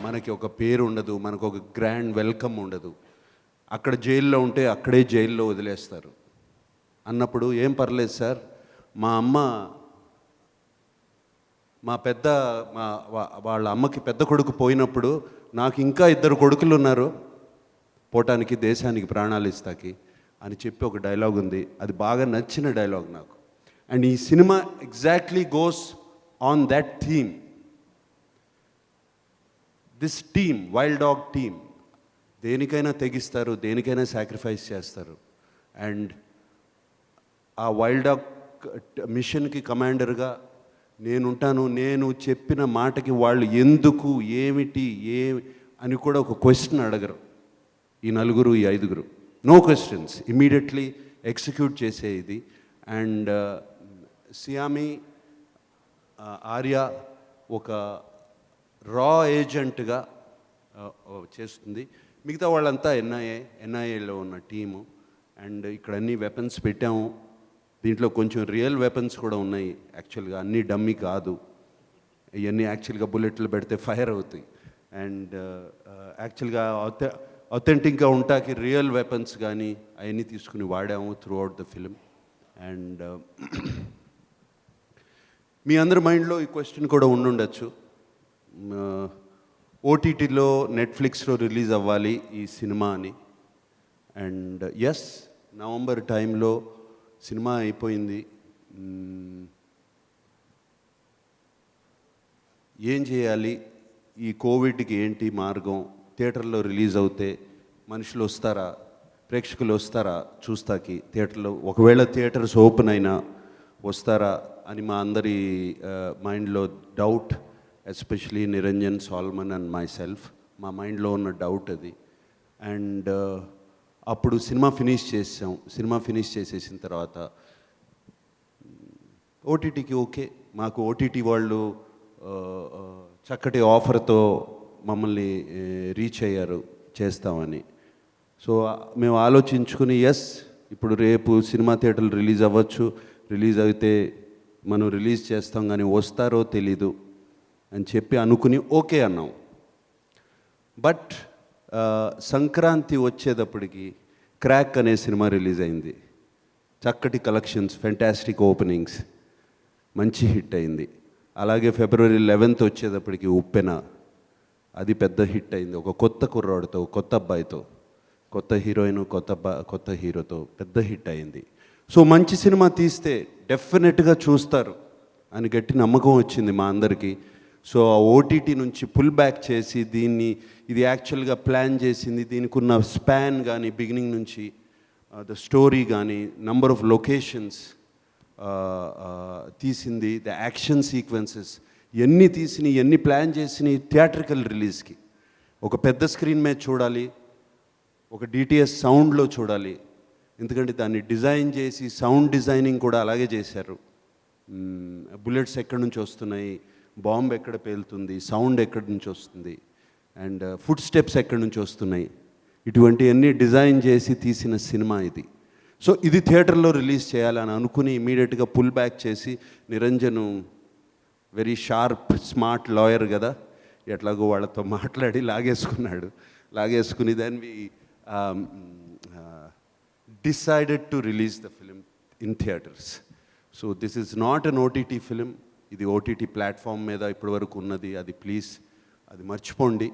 మనకి ఒక పేరు ఉండదు, మనకు ఒక గ్రాండ్ వెల్కమ్ ఉండదు, అక్కడ జైల్లో ఉంటే అక్కడే జైల్లో వదిలేస్తారు అన్నప్పుడు, ఏం పర్లేదు సార్, మా అమ్మ వాళ్ళ అమ్మకి పెద్ద కొడుకు పోయినప్పుడు నాకు ఇంకా 2 కొడుకులు ఉన్నారు పోవటానికి, దేశానికి ప్రాణాలు ఇస్తాకి అని చెప్పి ఒక డైలాగ్ ఉంది. అది బాగా నచ్చిన డైలాగ్ నాకు. అండ్ ఈ cinema exactly goes on that theme. This team, wild dog team, దేనికైనా తెగిస్తారు, దేనికైనా సాక్రిఫైస్ చేస్తారు. అండ్ ఆ వైల్డ్ డాగ్ మిషన్కి కమాండర్గా నేనుంటాను. నేను చెప్పిన మాటకి వాళ్ళు ఎందుకు, ఏమిటి, అని కూడా ఒక క్వశ్చన్ అడగరు ఈ 4, ఈ 5. నో క్వశ్చన్స్, ఇమీడియట్లీ ఎగ్జిక్యూట్ చేసే ఇది. అండ్ సియామి, ఆర్య ఒక రా ఏజెంట్గా చేస్తుంది. మిగతా వాళ్ళంతా ఎన్ఐఏలో ఉన్న టీము. అండ్ ఇక్కడ అన్ని వెపన్స్ పెట్టాము. దీంట్లో కొంచెం రియల్ వెపన్స్ కూడా ఉన్నాయి యాక్చువల్గా, అన్నీ డమ్మీ కాదు. ఇవన్నీ యాక్చువల్గా బుల్లెట్లు పెడితే ఫైర్ అవుతాయి. అండ్ యాక్చువల్గా అథెంటిక్గా ఉంటాకి రియల్ వెపన్స్ కానీ అవన్నీ తీసుకుని వాడాము throughout the film. And మీ అందరి మైండ్లో ఈ క్వశ్చన్ కూడా ఉండుండొచ్చు, ఓటీటీలో నెట్ఫ్లిక్స్లో రిలీజ్ అవ్వాలి ఈ సినిమా అని. అండ్ ఎస్, నవంబర్ టైంలో సినిమా అయిపోయింది. ఏం చేయాలి, ఈ కోవిడ్కి ఏంటి మార్గం, థియేటర్లో రిలీజ్ అవుతే మనుషులు వస్తారా, ప్రేక్షకులు వస్తారా చూస్తాకి థియేటర్లో, ఒకవేళ థియేటర్స్ ఓపెన్ అయినా వస్తారా అని మా అందరి మైండ్లో doubt, especially Niranjan, Solomon and myself, మా మైండ్లో ఉన్న డౌట్ అది. అండ్ అప్పుడు సినిమా ఫినిష్ చేసాం. సినిమా ఫినిష్ చేసేసిన తర్వాత ఓటీటీకి ఓకే, మాకు ఓటీటీ వాళ్ళు చక్కటి ఆఫర్తో మమ్మల్ని రీచ్ అయ్యారు చేస్తామని. సో మేము ఆలోచించుకుని ఎస్, ఇప్పుడు రేపు సినిమా థియేటర్లు రిలీజ్ అవ్వచ్చు, రిలీజ్ అయితే మనం రిలీజ్ చేస్తాం, కానీ వస్తారో తెలీదు అని చెప్పి అనుకుని ఓకే అన్నాం. బట్ సంక్రాంతి వచ్చేటప్పటికి క్రాక్ అనే సినిమా రిలీజ్ అయింది. చక్కటి కలెక్షన్స్, ఫెంటాస్టిక్ ఓపెనింగ్స్, మంచి హిట్ అయింది. అలాగే ఫిబ్రవరి 11th వచ్చేటప్పటికి ఉప్పెన, అది పెద్ద హిట్ అయింది. ఒక కొత్త కుర్రాడితో, కొత్త అబ్బాయితో, కొత్త హీరోయిన్, కొత్త హీరోతో పెద్ద హిట్ అయింది. సో మంచి సినిమా తీస్తే డెఫినెట్గా చూస్తారు అని గట్టి నమ్మకం వచ్చింది మా అందరికీ. సో ఆ ఓటీటీ నుంచి పుల్ బ్యాక్ చేసి ఇది యాక్చువల్గా ప్లాన్ చేసింది, దీనికి ఉన్న స్పాన్ కానీ, బిగినింగ్ నుంచి ద స్టోరీ కానీ, నంబర్ ఆఫ్ లొకేషన్స్ తీసింది, ద యాక్షన్ సీక్వెన్సెస్, ఎన్ని ప్లాన్ చేసినాయి థియేట్రికల్ రిలీజ్కి. ఒక పెద్ద స్క్రీన్ మీద చూడాలి, ఒక డిటిఎస్ సౌండ్లో చూడాలి, ఎందుకంటే దాన్ని డిజైన్ చేసి సౌండ్ డిజైనింగ్ కూడా అలాగే చేశారు. బుల్లెట్స్ ఎక్కడి నుంచి వస్తున్నాయి, బాంబ్ ఎక్కడ పేలుతుంది, సౌండ్ ఎక్కడి నుంచి వస్తుంది, అండ్ ఫుడ్ స్టెప్స్ ఎక్కడి నుంచి వస్తున్నాయి, ఇటువంటివన్నీ డిజైన్ చేసి తీసిన సినిమా ఇది. సో ఇది థియేటర్లో రిలీజ్ చేయాలని అనుకుని ఇమీడియట్గా పుల్ బ్యాక్ చేసి, Niranjan very sharp smart lawyer కదా, ఎట్లాగో వాళ్ళతో మాట్లాడి లాగేసుకుని then we decided to release the film in theatres. So this is not an OTT film, ఇది ఓటీటీ ప్లాట్ఫామ్ మీద ఇప్పటివరకు ఉన్నది, అది ప్లీజ్ అది మర్చిపోండి,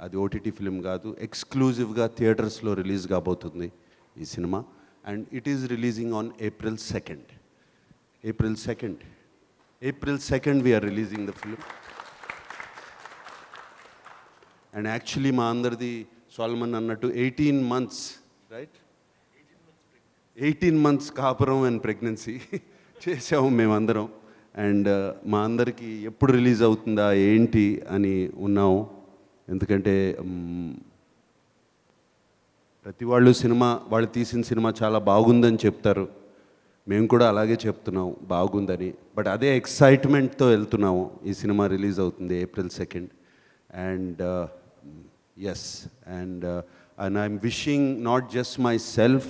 అది ఓటీటీ ఫిలిం కాదు, ఎక్స్క్లూజివ్గా థియేటర్స్లో రిలీజ్ కాబోతుంది ఈ cinema. And it is releasing on April 2nd. April 2nd we are releasing the film. And actually మా అందరిది సాల్మన్ అన్నట్టు 18 months, right? 18 months కాపురం అండ్ ప్రెగ్నెన్సీ చేసాము మేమందరం. అండ్ మా అందరికీ ఎప్పుడు రిలీజ్ అవుతుందా ఏంటి అని ఉన్నాము. ఎందుకంటే ప్రతి వాళ్ళు తీసిన సినిమా చాలా బాగుందని చెప్తారు, మేము కూడా అలాగే చెప్తున్నాం బాగుందని. బట్ అదే ఎక్సైట్మెంట్తో వెళ్తున్నాము. ఈ సినిమా రిలీజ్ అవుతుంది April 2nd. And yes, and I'm wishing not just myself,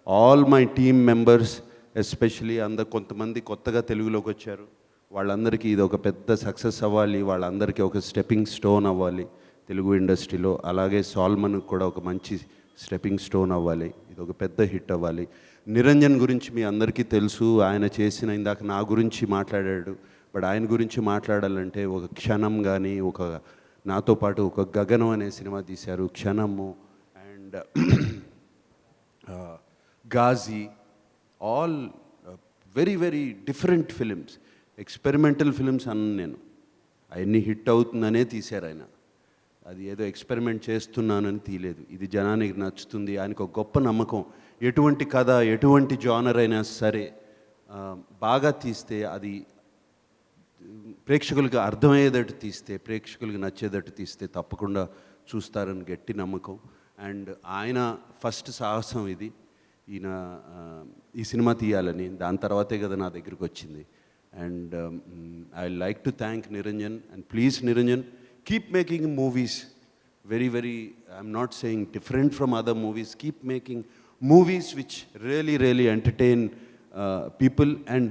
all my team members, especially కొంతమంది కొత్తగా తెలుగులోకి వచ్చారు, వాళ్ళందరికీ ఇది ఒక పెద్ద సక్సెస్ అవ్వాలి, వాళ్ళందరికీ ఒక స్టెప్పింగ్ స్టోన్ అవ్వాలి తెలుగు ఇండస్ట్రీలో. అలాగే సాల్మన్ కూడా ఒక మంచి స్టెప్పింగ్ స్టోన్ అవ్వాలి, ఇది ఒక పెద్ద హిట్ అవ్వాలి. నిరంజన్ గురించి మీ అందరికీ తెలుసు, ఆయన చేసిన, ఇందాక నా గురించి మాట్లాడాడు, బట్ ఆయన గురించి మాట్లాడాలంటే ఒక క్షణం కానీ, నాతో పాటు ఒక గగనం అనే సినిమా తీశారు, Kshanam, and Ghazi, all very very different films, experimental films అన్న నేను. అవన్నీ హిట్ అవుతుందనే తీశారు ఆయన, అది ఏదో ఎక్స్పెరిమెంట్ చేస్తున్నానని తీయలేదు. ఇది జనానికి నచ్చుతుంది, ఆయనకు ఒక గొప్ప నమ్మకం. ఎటువంటి కథ, ఎటువంటి జానర్ అయినా సరే బాగా తీస్తే, అది ప్రేక్షకులకు అర్థమయ్యేటట్టు తీస్తే, ప్రేక్షకులకు నచ్చేటట్టు తీస్తే తప్పకుండా చూస్తారని గట్టి నమ్మకం. అండ్ ఆయన ఫస్ట్ సాహసం ఇది, ఈయన ఈ సినిమా తీయాలని, దాని తర్వాతే కదా నా దగ్గరికి వచ్చింది. And I like to thank Niranjan, and please Niranjan, keep making movies, very, I'm not saying different from other movies, keep making movies which really entertain people, and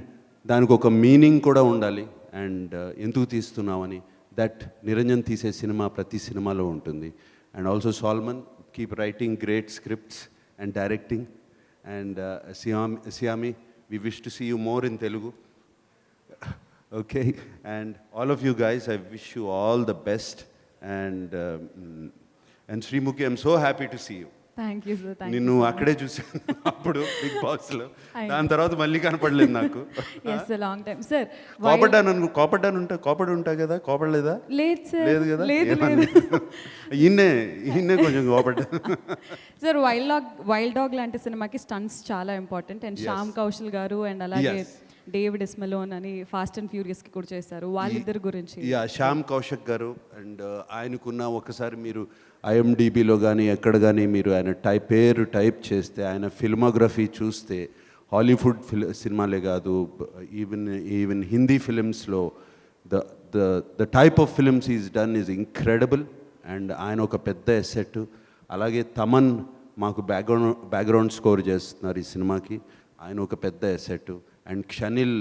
దానికి ఒక మీనింగ్ కూడా ఉండాలి. అండ్ ఎందుకు తీస్తున్నామని, దట్ నిరంజన్ తీసే సినిమా ప్రతి సినిమాలో ఉంటుంది. And also Solomon, keep writing great scripts and directing. And Saiyami, we wish to see you more in Telugu. Okay, and all of you guys, I wish you all the best. And Srimukhi, I'm so happy to see you. Thank you sir, thank నిన్ను అక్కడే చూశాను అప్పుడు big బాస్లో. దాని తర్వాత మళ్ళీ కనపడలేదు నాకు. Yes long time sir. కోపడి ఉంటా కదా, కోపడలేదా? లేదు సార్, లేదు కదా, లేదు ఏమన్నా? లేదు ఈయన్నే కొంచెం కోపడ్డా. సార్ వైల్డ్ డాగ్ లాంటి సినిమాకి స్టంట్స్ చాలా ఇంపార్టెంట్. అండ్ శ్యామ్ కౌశల్ గారు అండ్ అలాగే Yes. డేవిడ్ ఇస్మెలోన్ అని ఫాస్ట్ అండ్ ఫ్యూరియస్కి కూడా చేశారు. వాళ్ళిద్దరి గురించి శ్యామ్ కౌశక్ గారు అండ్ ఆయనకున్న ఒకసారి మీరు ఐఎండిబిలో కానీ ఎక్కడ కానీ మీరు ఆయన పేరు టైప్ చేస్తే ఆయన ఫిల్మోగ్రఫీ చూస్తే హాలీవుడ్ సినిమాలే కాదు, ఈవెన్ హిందీ ఫిలిమ్స్లో the type of films is done is incredible. And ఆయన ఒక పెద్ద ఎసెట్. అలాగే తమన్ మాకు బ్యాక్గ్రౌండ్ స్కోర్ చేస్తున్నారు ఈ సినిమాకి, ఆయన ఒక పెద్ద asset. And Shaneil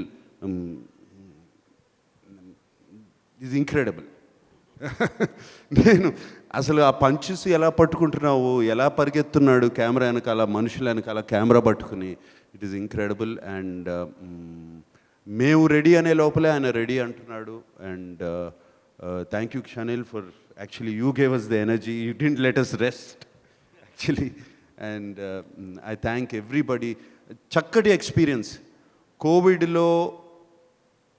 is incredible. నేను అసలు ఆ పంచెస్ ఎలా పట్టుకుంటున్నావు, ఎలా పరిగెత్తున్నాడు కెమెరా వెనకాల, మనుషుల వెనకాల కెమెరా పట్టుకుని, ఇట్ ఈస్ ఇంక్రెడిబుల్. అండ్ మేము రెడీ అనే లోపలే ఆయన రెడీ అంటున్నాడు. And thank you Shaneil for actually you gave us the energy, you didn't let us rest actually. And I thank everybody. చక్కటి ఎక్స్పీరియన్స్. కోవిడ్లో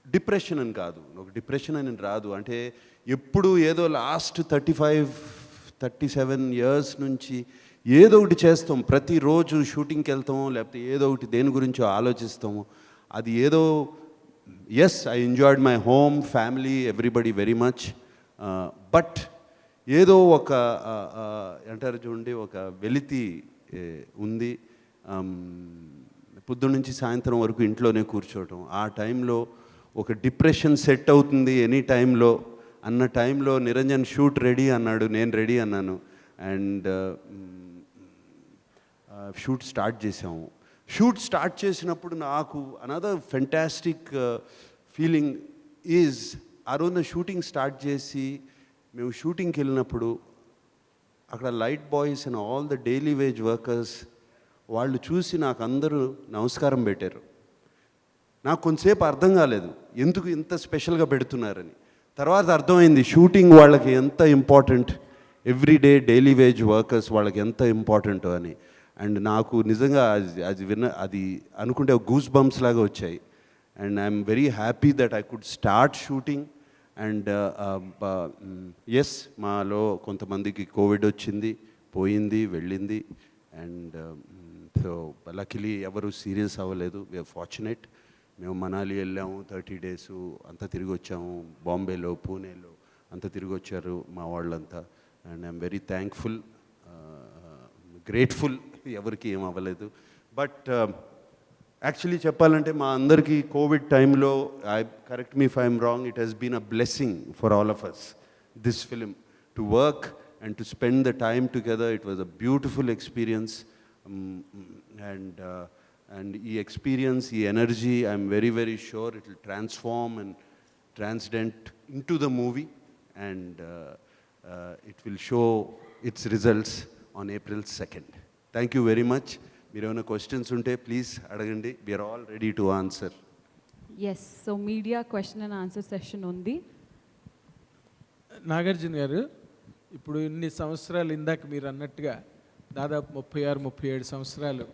డిప్రెషన్ అని కాదు, ఒక డిప్రెషన్ అని రాదు. అంటే ఎప్పుడు ఏదో లాస్ట్ 35-37 ఇయర్స్ నుంచి ఏదో ఒకటి చేస్తాం, ప్రతిరోజు షూటింగ్కి వెళ్తాము, లేకపోతే ఏదో ఒకటి దేని గురించో ఆలోచిస్తాము. అది ఏదో yes I enjoyed my home, family, everybody very much. But ఏదో ఒక అంటారు చూడండి, ఒక వెలితి ఉంది. పొద్దున్న నుంచి సాయంత్రం వరకు ఇంట్లోనే కూర్చోవటం, ఆ టైంలో ఒక డిప్రెషన్ సెట్ అవుతుంది ఎనీ టైంలో అన్న టైంలో నిరంజన్ షూట్ రెడీ అన్నాడు, నేను రెడీ అన్నాను. అండ్ షూట్ స్టార్ట్ చేసాము. షూట్ స్టార్ట్ చేసినప్పుడు నాకు అనదర్ ఫెంటాస్టిక్ ఫీలింగ్ ఈజ్, ఆ రోజున షూటింగ్ స్టార్ట్ చేసి మేము షూటింగ్కి వెళ్ళినప్పుడు అక్కడ light boys and all the daily wage workers వాళ్ళు చూసి నాకు అందరూ నమస్కారం పెట్టారు. నాకు కొంతసేపు అర్థం కాలేదు ఎందుకు ఇంత స్పెషల్గా పెడుతున్నారని. తర్వాత అర్థమైంది షూటింగ్ వాళ్ళకి ఎంత important, everyday daily wage workers వాళ్ళకి ఎంత ఇంపార్టెంటో అని. అండ్ నాకు నిజంగా అది అనుకుంటే గూస్ బంప్స్ లాగా వచ్చాయి. And I'm very happy that I could start shooting. And yes, మాలో కొంతమందికి కోవిడ్ వచ్చింది, పోయింది, వెళ్ళింది. అండ్ సో లక్కీలీ ఎవరు సీరియస్ అవ్వలేదు. We're fortunate. మేము మనాలి వెళ్ళాము 30 days, అంతా తిరిగి వచ్చాము. బాంబేలో, పూణేలో అంతా తిరిగి వచ్చారు మా వాళ్ళంతా. And I'm very thankful, grateful. ఎవరికి ఏం అవ్వలేదు. బట్ యాక్చువల్లీ చెప్పాలంటే మా అందరికీ కోవిడ్ టైంలో, correct me if I'm wrong, it has been a blessing for all of us, this film, to work and to spend the time together. It was a beautiful experience. And ఈ experience, ఈ energy, I'm very very sure it will transform and transcend into the movie. And it will show its results on April 2nd. Thank you very much. మీరు ఏమైనా questions ఉంటే please అడగండి. We are all ready to answer. Yes, so media question and answer session ఉంది. నాగార్జున గారు, ఇప్పుడు ఇన్ని సంవత్సరాలు, ఇందాక మీరు అన్నట్టుగా దాదాపు 36-37 సంవత్సరాలు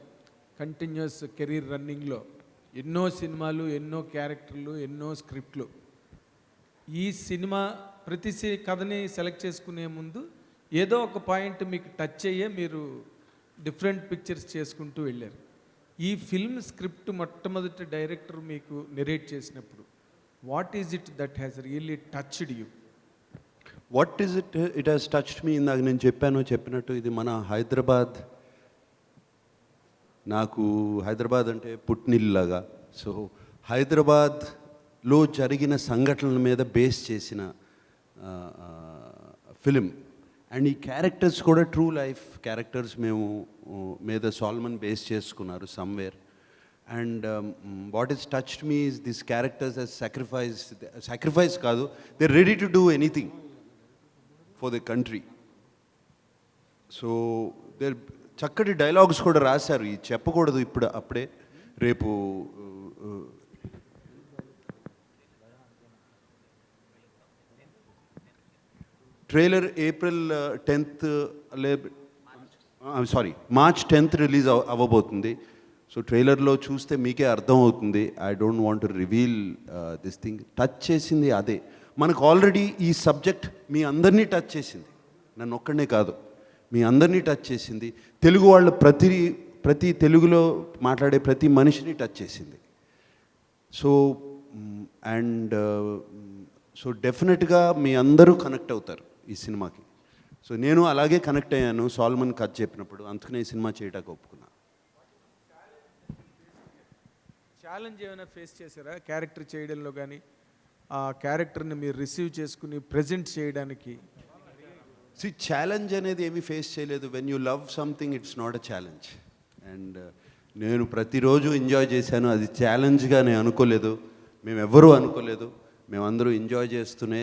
కంటిన్యూస్ కెరీర్ రన్నింగ్లో ఎన్నో సినిమాలు, ఎన్నో క్యారెక్టర్లు, ఎన్నో స్క్రిప్ట్లు. ఈ సినిమా ప్రతి కథని సెలెక్ట్ చేసుకునే ముందు ఏదో ఒక పాయింట్ మీకు టచ్ అయ్యే మీరు డిఫరెంట్ పిక్చర్స్ చేసుకుంటూ వెళ్ళారు. ఈ ఫిల్మ్ స్క్రిప్ట్ మొట్టమొదటి డైరెక్టర్ మీకు నెరేట్ చేసినప్పుడు what is it that has really touched you? What is it has touched మీ? ఇందాక నేను చెప్పినట్టు ఇది మన హైదరాబాద్. నాకు హైదరాబాద్ అంటే పుట్టినిల్లాగా. సో హైదరాబాద్లో జరిగిన సంఘటనల మీద బేస్ చేసిన ఫిలిం. అండ్ ఈ క్యారెక్టర్స్ కూడా ట్రూ లైఫ్ క్యారెక్టర్స్ మేము మీద సాల్మన్ బేస్ చేసుకున్నారు somewhere. And what is touched me is this characters as sacrifice కాదు, they are ready to do anything for the country. So there చక్కటి dialogues కూడా రాశారు. ఇది చెప్పకూడదు ఇప్పుడు, అప్పుడే రేపు trailer April 10th sorry March 10th release అవ్వబోతుంది. సో ట్రైలర్లో చూస్తే మీకే అర్థం అవుతుంది. I don't want to reveal this thing. Touch చేసింది అదే. మనకు ఆల్రెడీ ఈ సబ్జెక్ట్ మీ అందరినీ టచ్ చేసింది, నన్ను ఒక్కడనే కాదు, మీ అందరినీ టచ్ చేసింది. తెలుగు వాళ్ళు ప్రతి తెలుగులో మాట్లాడే ప్రతి మనిషిని టచ్ చేసింది. సో అండ్ సో డెఫినెట్గా మీ అందరూ కనెక్ట్ అవుతారు ఈ సినిమాకి. సో నేను అలాగే కనెక్ట్ అయ్యాను సాల్మన్ కథ చెప్పినప్పుడు, అందుకనే ఈ సినిమా చేయడానికి ఒప్పుకున్నా. ఛాలెంజ్ ఏమైనా ఫేస్ చేశారా క్యారెక్టర్ చేయడంలో కానీ, ఆ క్యారెక్టర్ని మీరు రిసీవ్ చేసుకుని ప్రజెంట్ చేయడానికి? ఛాలెంజ్ అనేది ఏమీ ఫేస్ చేయలేదు. When you love something it's not a challenge. And నేను ప్రతిరోజు ఎంజాయ్ చేశాను. అది ఛాలెంజ్గా నేను అనుకోలేదు, మేమెవ్వరూ అనుకోలేదు. మేమందరూ ఎంజాయ్ చేస్తూనే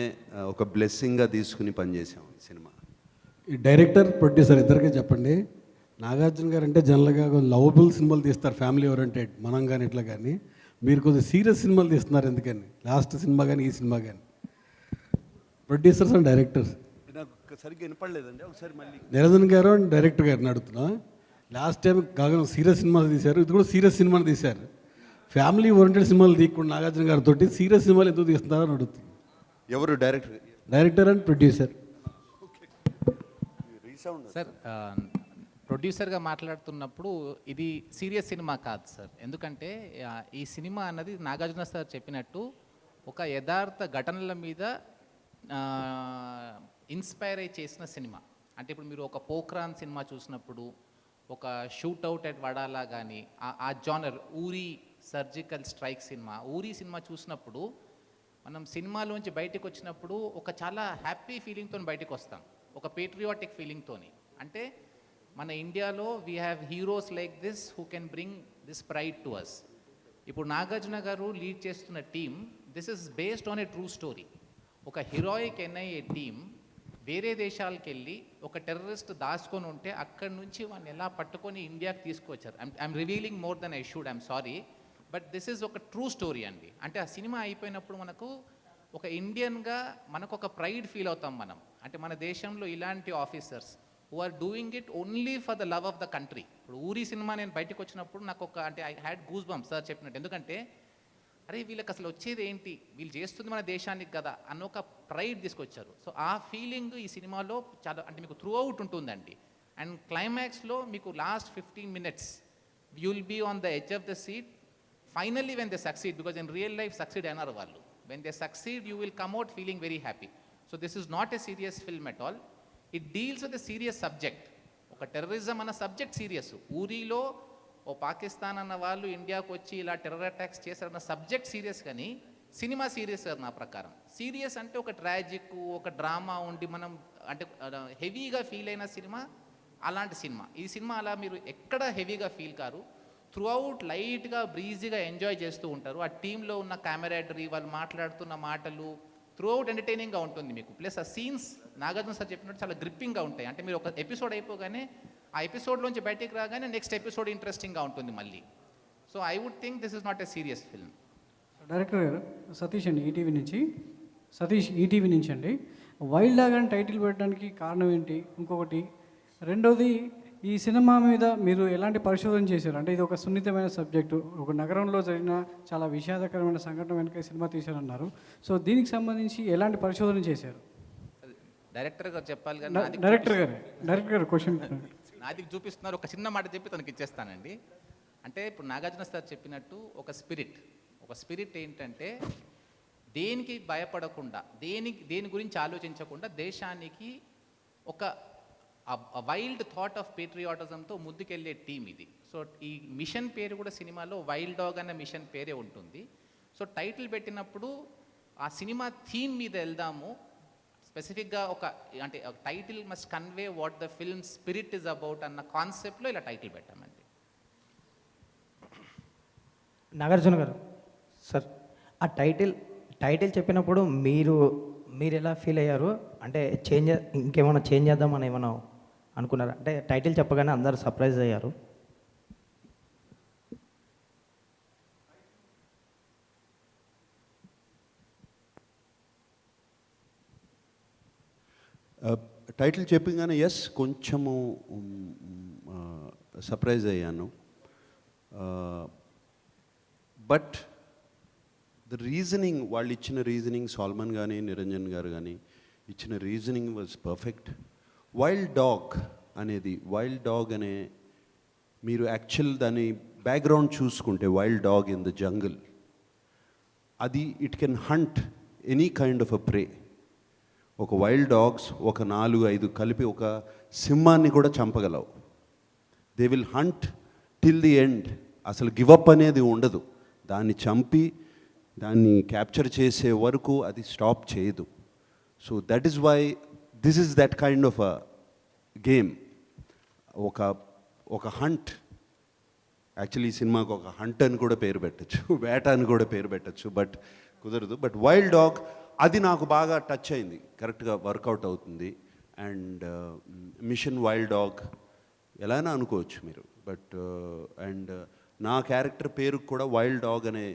ఒక బ్లెస్సింగ్గా తీసుకుని పనిచేసాము ఈ సినిమా. ఈ డైరెక్టర్ ప్రొడ్యూసర్ ఇద్దరికీ చెప్పండి, నాగార్జున గారు అంటే జనరల్గా లవబుల్ సినిమాలు తీస్తారు, ఫ్యామిలీ ఓరియంటెడ్, మనం కానీ ఇట్లా. కానీ మీరు కొద్దిగా సీరియస్ సినిమాలు తీస్తున్నారు, ఎందుకని? లాస్ట్ సినిమా కానీ ఈ సినిమా కానీ. ప్రొడ్యూసర్స్ అండ్ డైరెక్టర్స్ నాకు సరిగ్గా వినపడలేదండి, ఒకసారి మళ్ళీ. నిరంజన్ గారు అండ్ డైరెక్టర్ గారిని అడుగుతున్నా. లాస్ట్ టైం కాగా సీరియస్ సినిమాలు తీశారు, ఇది కూడా సీరియస్ సినిమాలు తీశారు. ఫ్యామిలీ ఓరియంటెడ్ సినిమాలు తీయకుండా నాగార్జున గారితో సీరియస్ సినిమాలు ఎందుకు తీస్తున్నారని అడుగుతుంది. ఎవరు director? Director and producer. Sir, ప్రొడ్యూసర్గా మాట్లాడుతున్నప్పుడు ఇది సీరియస్ సినిమా కాదు సార్. ఎందుకంటే ఈ సినిమా అన్నది నాగార్జున సార్ చెప్పినట్టు ఒక యథార్థ ఘటనల మీద ఇన్స్పైర్ అయి చేసిన సినిమా. అంటే ఇప్పుడు మీరు ఒక పోఖ్రాన్ సినిమా చూసినప్పుడు, ఒక షూట్అవుట్ అట్ వడాలా కానీ, ఆ జానర్ ఊరి సర్జికల్ స్ట్రైక్ సినిమా, ఊరి సినిమా చూసినప్పుడు మనం సినిమాలోంచి బయటకు వచ్చినప్పుడు ఒక చాలా హ్యాపీ ఫీలింగ్తో బయటకు వస్తాం, ఒక పేట్రియాటిక్ ఫీలింగ్తో. అంటే మన ఇండియాలో we have heroes like this who can bring this pride to us. ఇప్పుడు నాగార్జున గారు లీడ్ చేస్తున్న team, this is based on a true story. ఒక హీరోయిక్ ఎన్ఐఏ టీమ్ వేరే దేశాలకు వెళ్ళి ఒక టెర్రరిస్ట్ దాచుకొని ఉంటే అక్కడి నుంచి వాడిని ఎలా పట్టుకొని ఇండియాకి తీసుకొచ్చారు. I'm revealing more than I should, I'm sorry, but this is ఒక ట్రూ స్టోరీ అండి. అంటే ఆ సినిమా అయిపోయినప్పుడు మనకు ఒక ఇండియన్గా మనకు ఒక ప్రైడ్ ఫీల్ అవుతాం మనం. అంటే మన దేశంలో ఇలాంటి officers who are doing it only for the love of the country. ఇప్పుడు ఊరి సినిమా నేను బయటకు వచ్చినప్పుడు నాకు ఒక అంటే I had goose bumps sir చెప్పినట్టు. ఎందుకంటే అరే వీళ్ళకి అసలు వచ్చేది ఏంటి, వీళ్ళు చేస్తుంది మన దేశానికి కదా అన్న ఒక ప్రైడ్ తీసుకొచ్చారు. సో ఆ ఫీలింగ్ ఈ సినిమాలో చాలా అంటే మీకు త్రూ అవుట్ ఉంటుందండి. అండ్ క్లైమాక్స్లో మీకు last 15 minutes you will be on the edge of the seat. Finally when they succeed, because in real life succeed అయినారు వాళ్ళు, when they succeed you will come out feeling very happy. So this is not a serious film at all. It deals with a serious subject. ఒక terrorism అన్న subject serious. ఊరిలో ఓ పాకిస్తాన్ అన్న వాళ్ళు ఇండియాకు వచ్చి ఇలా టెర్రర్ అటాక్స్ చేశారన్న సబ్జెక్ట్ సీరియస్, కానీ సినిమా సీరియస్ కాదు నా ప్రకారం. సీరియస్ అంటే ఒక ట్రాజిక్, ఒక డ్రామా ఉండి మనం అంటే హెవీగా ఫీల్ అయిన సినిమా అలాంటి సినిమా. ఈ సినిమా అలా మీరు ఎక్కడ హెవీగా ఫీల్ కారు, త్రూ అవుట్ లైట్గా బ్రీజీగా ఎంజాయ్ చేస్తూ ఉంటారు. ఆ టీంలో ఉన్న కెమెరాడరీ, వాళ్ళు మాట్లాడుతున్న మాటలు త్రూ అవుట్ ఎంటర్టైనింగ్గా ఉంటుంది మీకు. ప్లస్ ఆ సీన్స్ నాగార్జున సార్ చెప్పినట్టు చాలా గ్రిప్పింగ్గా ఉంటాయి. అంటే మీరు ఒక ఎపిసోడ్ అయిపోగానే ఆ ఎపిసోడ్లోంచి బయటికి రాగానే నెక్స్ట్ ఎపిసోడ్ ఇంట్రెస్టింగ్గా ఉంటుంది మళ్ళీ. So I would think this is not a serious film. Director గారు సతీష్ అండి, ఈటీవీ నుంచి అండి. వైల్డ్ డాగ్ అని టైటిల్ పెట్టడానికి కారణం ఏంటి? ఇంకొకటి రెండోది, ఈ సినిమా మీద మీరు ఎలాంటి పరిశోధన చేశారు? అంటే ఇది ఒక సున్నితమైన సబ్జెక్టు, ఒక నగరంలో జరిగిన చాలా విషాదకరమైన సంఘటన వెనుక సినిమా తీశారన్నారు. సో దీనికి సంబంధించి ఎలాంటి పరిశోధన చేశారు? డైరెక్టర్ గారు చెప్పాలి కానీ డైరెక్టర్ గారు క్వశ్చన్ నాది చూపిస్తున్నారు. ఒక చిన్న మాట చెప్పి తనకి ఇచ్చేస్తానండి. అంటే ఇప్పుడు నాగార్జున సార్ చెప్పినట్టు ఒక స్పిరిట్ ఏంటంటే దేనికి భయపడకుండా, దేని గురించి ఆలోచించకుండా దేశానికి ఒక వైల్డ్ థాట్ ఆఫ్ పేట్రియాటిజంతో ముందుకెళ్ళే టీం ఇది. సో ఈ మిషన్ పేరు కూడా సినిమాలో వైల్డ్ డాగ్ అన్న మిషన్ పేరే ఉంటుంది. సో టైటిల్ పెట్టినప్పుడు ఆ సినిమా థీమ్ మీద వెళ్దాము, స్పెసిఫిక్గా ఒక అంటే title must convey what the film spirit is about అన్న కాన్సెప్ట్లో ఇలా టైటిల్ పెట్టామండి. నాగార్జున గారు సార్, ఆ టైటిల్ చెప్పినప్పుడు మీరు ఎలా ఫీల్ అయ్యారు? అంటే ఇంకేమైనా చేంజ్ చేద్దామని ఏమైనా అనుకున్నారా? అంటే టైటిల్ చెప్పగానే అందరు సర్ప్రైజ్ అయ్యారు. టైటిల్ చెప్పగానే కొంచెము సర్ప్రైజ్ అయ్యాను. బట్ ద రీజనింగ్, వాళ్ళు ఇచ్చిన రీజనింగ్, సాల్మన్ కానీ నిరంజన్ గారు కానీ ఇచ్చిన reasoning was perfect. Wild dog అనే మీరు యాక్చువల్ దాని బ్యాక్గ్రౌండ్ చూసుకుంటే, wild dog in the jungle, అది it can hunt any kind of a prey. ఒక వైల్డ్ డాగ్స్ ఒక 4-5 కలిపి ఒక సింహాన్ని కూడా చంపగలవు. They will hunt till the end. అసలు గివప్ అనేది ఉండదు. దాన్ని చంపి దాన్ని క్యాప్చర్ చేసే వరకు అది స్టాప్ చేయదు. So that is why this is that kind of a game. ఒక హంట్, యాక్చువల్లీ ఈ సినిమాకు ఒక హంట్ అని కూడా పేరు పెట్టచ్చు, వేట అని కూడా పేరు పెట్టచ్చు, బట్ కుదరదు. బట్ వైల్డ్ డాగ్ అది నాకు బాగా టచ్ అయింది, కరెక్ట్గా వర్కౌట్ అవుతుంది. అండ్ మిషన్ వైల్డ్ డాగ్ ఎలానా అనుకోవచ్చు మీరు, బట్ అండ్ నా క్యారెక్టర్ పేరు కూడా వైల్డ్ డాగ్ అనే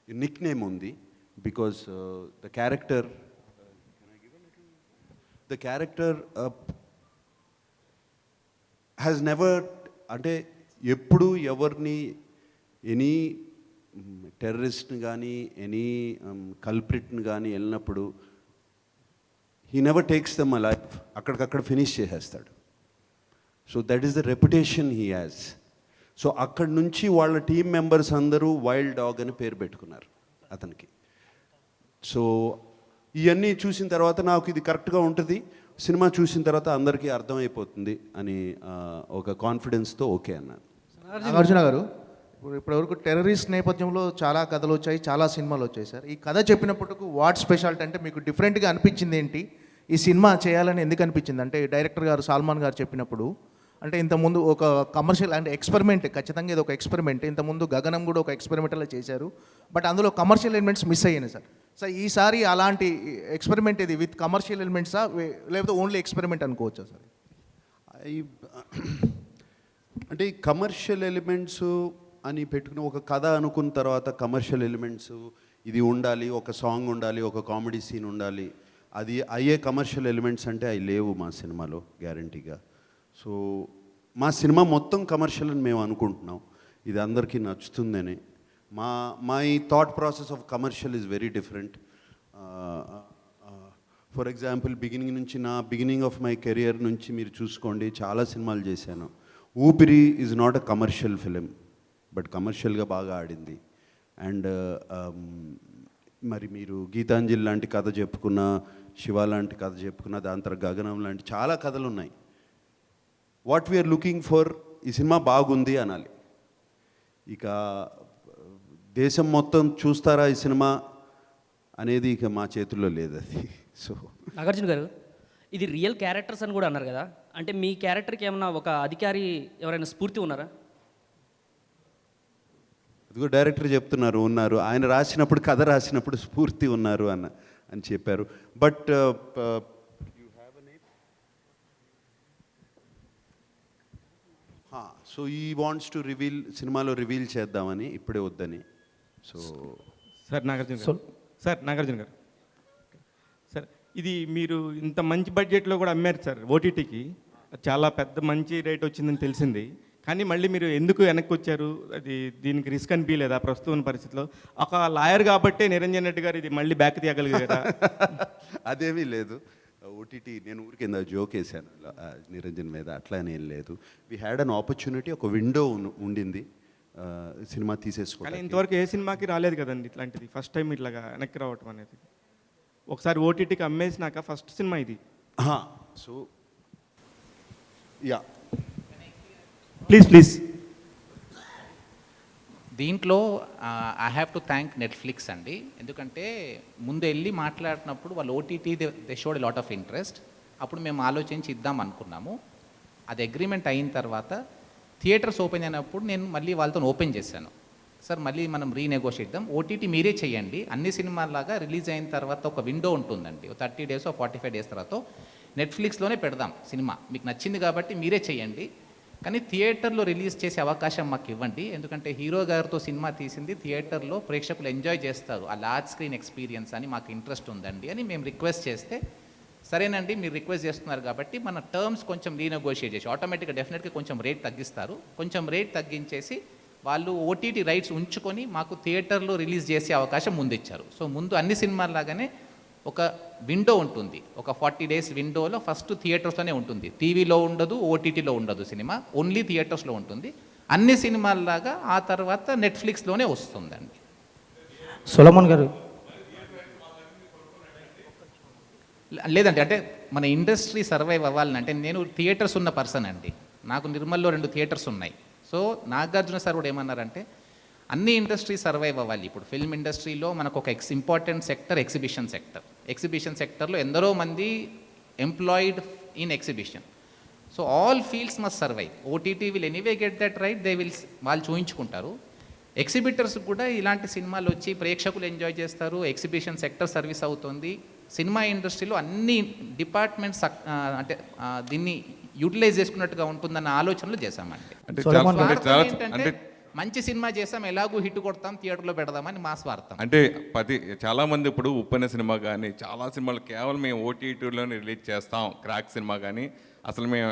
నిక్ నేమ్ ఉంది. Because the character has never, అంటే ఎప్పుడు ఎవరిని ఎనీ టెర్రరిస్ట్ని కానీ ఎనీ కల్ప్రిట్ని కానీ వెళ్ళినప్పుడు he never takes them alive, అక్కడికక్కడ ఫినిష్ చేసేస్తాడు. So that is the reputation he has. So అక్కడి నుంచి వాళ్ళ టీం మెంబర్స్ అందరూ వైల్డ్ డాగ్ అని పేరు పెట్టుకున్నారు అతనికి. సో ఇవన్నీ చూసిన తర్వాత నాకు ఇది కరెక్ట్గా ఉంటుంది, సినిమా చూసిన తర్వాత అందరికీ అర్థమైపోతుంది అని ఒక కాన్ఫిడెన్స్తో ఓకే అన్నాను. నాగార్జున గారు, ఇప్పటివరకు టెర్రరిస్ట్ నేపథ్యంలో చాలా కథలు వచ్చాయి, చాలా సినిమాలు వచ్చాయి సార్. ఈ కథ చెప్పినప్పటికీ వాట్ స్పెషాలిటీ అంటే మీకు డిఫరెంట్గా అనిపించింది ఏంటి? ఈ సినిమా చేయాలని ఎందుకు అనిపించింది? అంటే డైరెక్టర్ గారు సాల్మాన్ గారు చెప్పినప్పుడు, అంటే ఇంతకుముందు ఒక కమర్షియల్ అంటే ఎక్స్పెరిమెంట్, ఖచ్చితంగా ఇది ఒక ఎక్స్పెరిమెంట్. ఇంతకుముందు గగనం కూడా ఒక ఎక్స్పెరిమెంటల్లో చేశారు, బట్ అందులో కమర్షియల్ ఎలిమెంట్స్ మిస్ అయ్యాయి సార్. సార్ ఈసారి అలాంటి ఎక్స్పెరిమెంట్ ఇది విత్ కమర్షియల్ ఎలిమెంట్సా లేకపోతే ఓన్లీ ఎక్స్పెరిమెంట్ అనుకోవచ్చా సార్? అంటే ఈ కమర్షియల్ ఎలిమెంట్స్ అని పెట్టుకుని ఒక కథ అనుకున్న తర్వాత కమర్షియల్ ఎలిమెంట్స్ ఇది ఉండాలి, ఒక సాంగ్ ఉండాలి, ఒక కామెడీ సీన్ ఉండాలి, అది అయ్యే కమర్షియల్ ఎలిమెంట్స్ అంటే అవి లేవు మా సినిమాలో గ్యారంటీగా. సో మా సినిమా మొత్తం కమర్షియల్ అని మేము అనుకుంటున్నాం, ఇది అందరికీ నచ్చుతుందని. మా ఈ thought process of commercial is very different. For example beginning of my career నుంచి మీరు చూసుకోండి, చాలా సినిమాలు చేశాను. ఊపిరి is not a commercial film, but కమర్షియల్గా బాగా ఆడింది. అండ్ మరి మీరు గీతాంజలి లాంటి కథ చెప్పుకున్న, శివ లాంటి కథ చెప్పుకున్న, దాని తర్వాత గగనం లాంటి చాలా కథలు ఉన్నాయి. వాట్ వీఆర్ లుకింగ్ ఫర్, ఈ సినిమా బాగుంది అనాలి. ఇక దేశం మొత్తం చూస్తారా ఈ సినిమా అనేది ఇక మా చేతుల్లో లేదు అది. సో నాగార్జున గారు, ఇది రియల్ క్యారెక్టర్స్ అని కూడా అన్నారు కదా, అంటే మీ క్యారెక్టర్కి ఏమన్నా ఒక అధికారి ఎవరైనా స్ఫూర్తి ఉన్నారా? ఇదిగో డైరెక్టర్ చెప్తున్నారు ఉన్నారు, ఆయన రాసినప్పుడు కథ రాసినప్పుడు స్ఫూర్తి ఉన్నారు అని చెప్పారు. బట్ సో ఈ వాంట్స్ టు రివీల్, సినిమాలో రివీల్ చేద్దామని, ఇప్పుడే వద్దని. సో సార్ నాగార్జున గారు, సార్ ఇది మీరు ఇంత మంచి బడ్జెట్లో కూడా అమ్మారు సార్ ఓటీటీకి, చాలా పెద్ద మంచి రేట్ వచ్చిందని తెలిసింది. కానీ మళ్ళీ మీరు ఎందుకు వెనక్కి వచ్చారు? అది దీనికి రిస్క్ అనిపించలేదా ప్రస్తుతం పరిస్థితిలో? ఒక లాయర్ కాబట్టే నిరంజన్ రెడ్డి గారు ఇది మళ్ళీ బ్యాక్ తీయగలిగారా? అదేమీ లేదు. ఓటీటీ నేను ఊరికింద జోక్ వేసాను నిరంజన్ మీద, అట్లా ఏం లేదు. వీ హ్యాడ్ అన్ ఆపర్చునిటీ, ఒక విండో ఉండింది సినిమా తీసేసుకోవాలి. కానీ ఇంతవరకు ఏ సినిమాకి రాలేదు కదండి ఇట్లాంటిది, ఫస్ట్ టైం ఇట్లాగా వెనక్కి రావటం అనేది. ఒకసారి ఓటీటీకి అమ్మేసినాక ఫస్ట్ సినిమా ఇది. సో యా ప్లీజ్ దీంట్లో I have to thank Netflix అండి. ఎందుకంటే ముందు వెళ్ళి మాట్లాడినప్పుడు వాళ్ళు OTT they showed lot of interest. అప్పుడు మేము ఆలోచించి ఇద్దాం అనుకున్నాము. అది అగ్రిమెంట్ అయిన తర్వాత థియేటర్స్ ఓపెన్ అయినప్పుడు నేను మళ్ళీ వాళ్ళతో ఓపెన్ చేశాను, సార్ మళ్ళీ మనం రీనెగోషియేట్ చేద్దాం, ఓటీటీ మీరే చేయండి, అన్ని సినిమాలాగా రిలీజ్ అయిన తర్వాత ఒక విండో ఉంటుందండి, 30 days 45 days తర్వాత నెట్ఫ్లిక్స్లోనే పెడదాం సినిమా, మీకు నచ్చింది కాబట్టి మీరే చేయండి, కానీ థియేటర్లో రిలీజ్ చేసే అవకాశం మాకు ఇవ్వండి, ఎందుకంటే హీరో గారితో సినిమా తీసింది థియేటర్లో ప్రేక్షకులు ఎంజాయ్ చేస్తారు, ఆ లార్జ్ స్క్రీన్ ఎక్స్పీరియన్స్ అని మాకు ఇంట్రెస్ట్ ఉందండి అని మేము రిక్వెస్ట్ చేస్తే సరేనండి మీరు రిక్వెస్ట్ చేస్తున్నారు కాబట్టి మన టర్మ్స్ కొంచెం రీనెగోషియేట్ చేసి ఆటోమేటిక్గా డెఫినెట్గా కొంచెం రేట్ తగ్గిస్తారు. కొంచెం రేట్ తగ్గించేసి వాళ్ళు ఓటీటీ రైట్స్ ఉంచుకొని మాకు థియేటర్లో రిలీజ్ చేసే అవకాశం ముందు ఇచ్చారు. సో ముందు అన్ని సినిమాల లాగానే ఒక విండో ఉంటుంది. ఒక 40 days విండోలో ఫస్ట్ థియేటర్స్లోనే ఉంటుంది. టీవీలో ఉండదు, ఓటీటీలో ఉండదు సినిమా, ఓన్లీ థియేటర్స్లో ఉంటుంది. అన్ని సినిమాల్లాగా ఆ తర్వాత నెట్ఫ్లిక్స్లోనే వస్తుందండి. సొలమన్ గారు లేదండి, అంటే మన ఇండస్ట్రీ సర్వైవ్ అవ్వాలని అంటే నేను థియేటర్స్ ఉన్న పర్సన్ అండి. నాకు నిర్మల్లో 2 థియేటర్స్ ఉన్నాయి. సో నాగార్జున సార్ కూడా ఏమన్నారంటే అన్ని ఇండస్ట్రీ సర్వైవ్ అవ్వాలి. ఇప్పుడు ఫిల్మ్ ఇండస్ట్రీలో మనకు ఒక important sector exhibition sector. Exhibition సెక్టర్లో ఎందరో మంది employed in exhibition. So all fields must survive. OTT will anyway get that right, they will వాళ్ళు చూయించుకుంటారు. ఎగ్జిబిటర్స్ కూడా ఇలాంటి సినిమాలు వచ్చి ప్రేక్షకులు ఎంజాయ్ చేస్తారు, ఎగ్జిబిషన్ సెక్టర్ సర్వీస్ అవుతుంది. సినిమా ఇండస్ట్రీలో అన్ని డిపార్ట్మెంట్స్ అంటే దీన్ని యూటిలైజ్ చేసుకున్నట్టుగా ఉంటుందన్న ఆలోచనలు చేశామండి. ఏంటంటే మంచి సినిమా చేసాం, ఎలాగూ హిట్ కొడతాం, థియేటర్లో పెడదామని మా స్వార్థం. అంటే చాలామంది ఇప్పుడు ఉప్పెన సినిమా కానీ చాలా సినిమాలు కేవలం మేము ఓటీటీలోనే రిలీజ్ చేస్తాం. క్రాక్ సినిమా కానీ అసలు మేము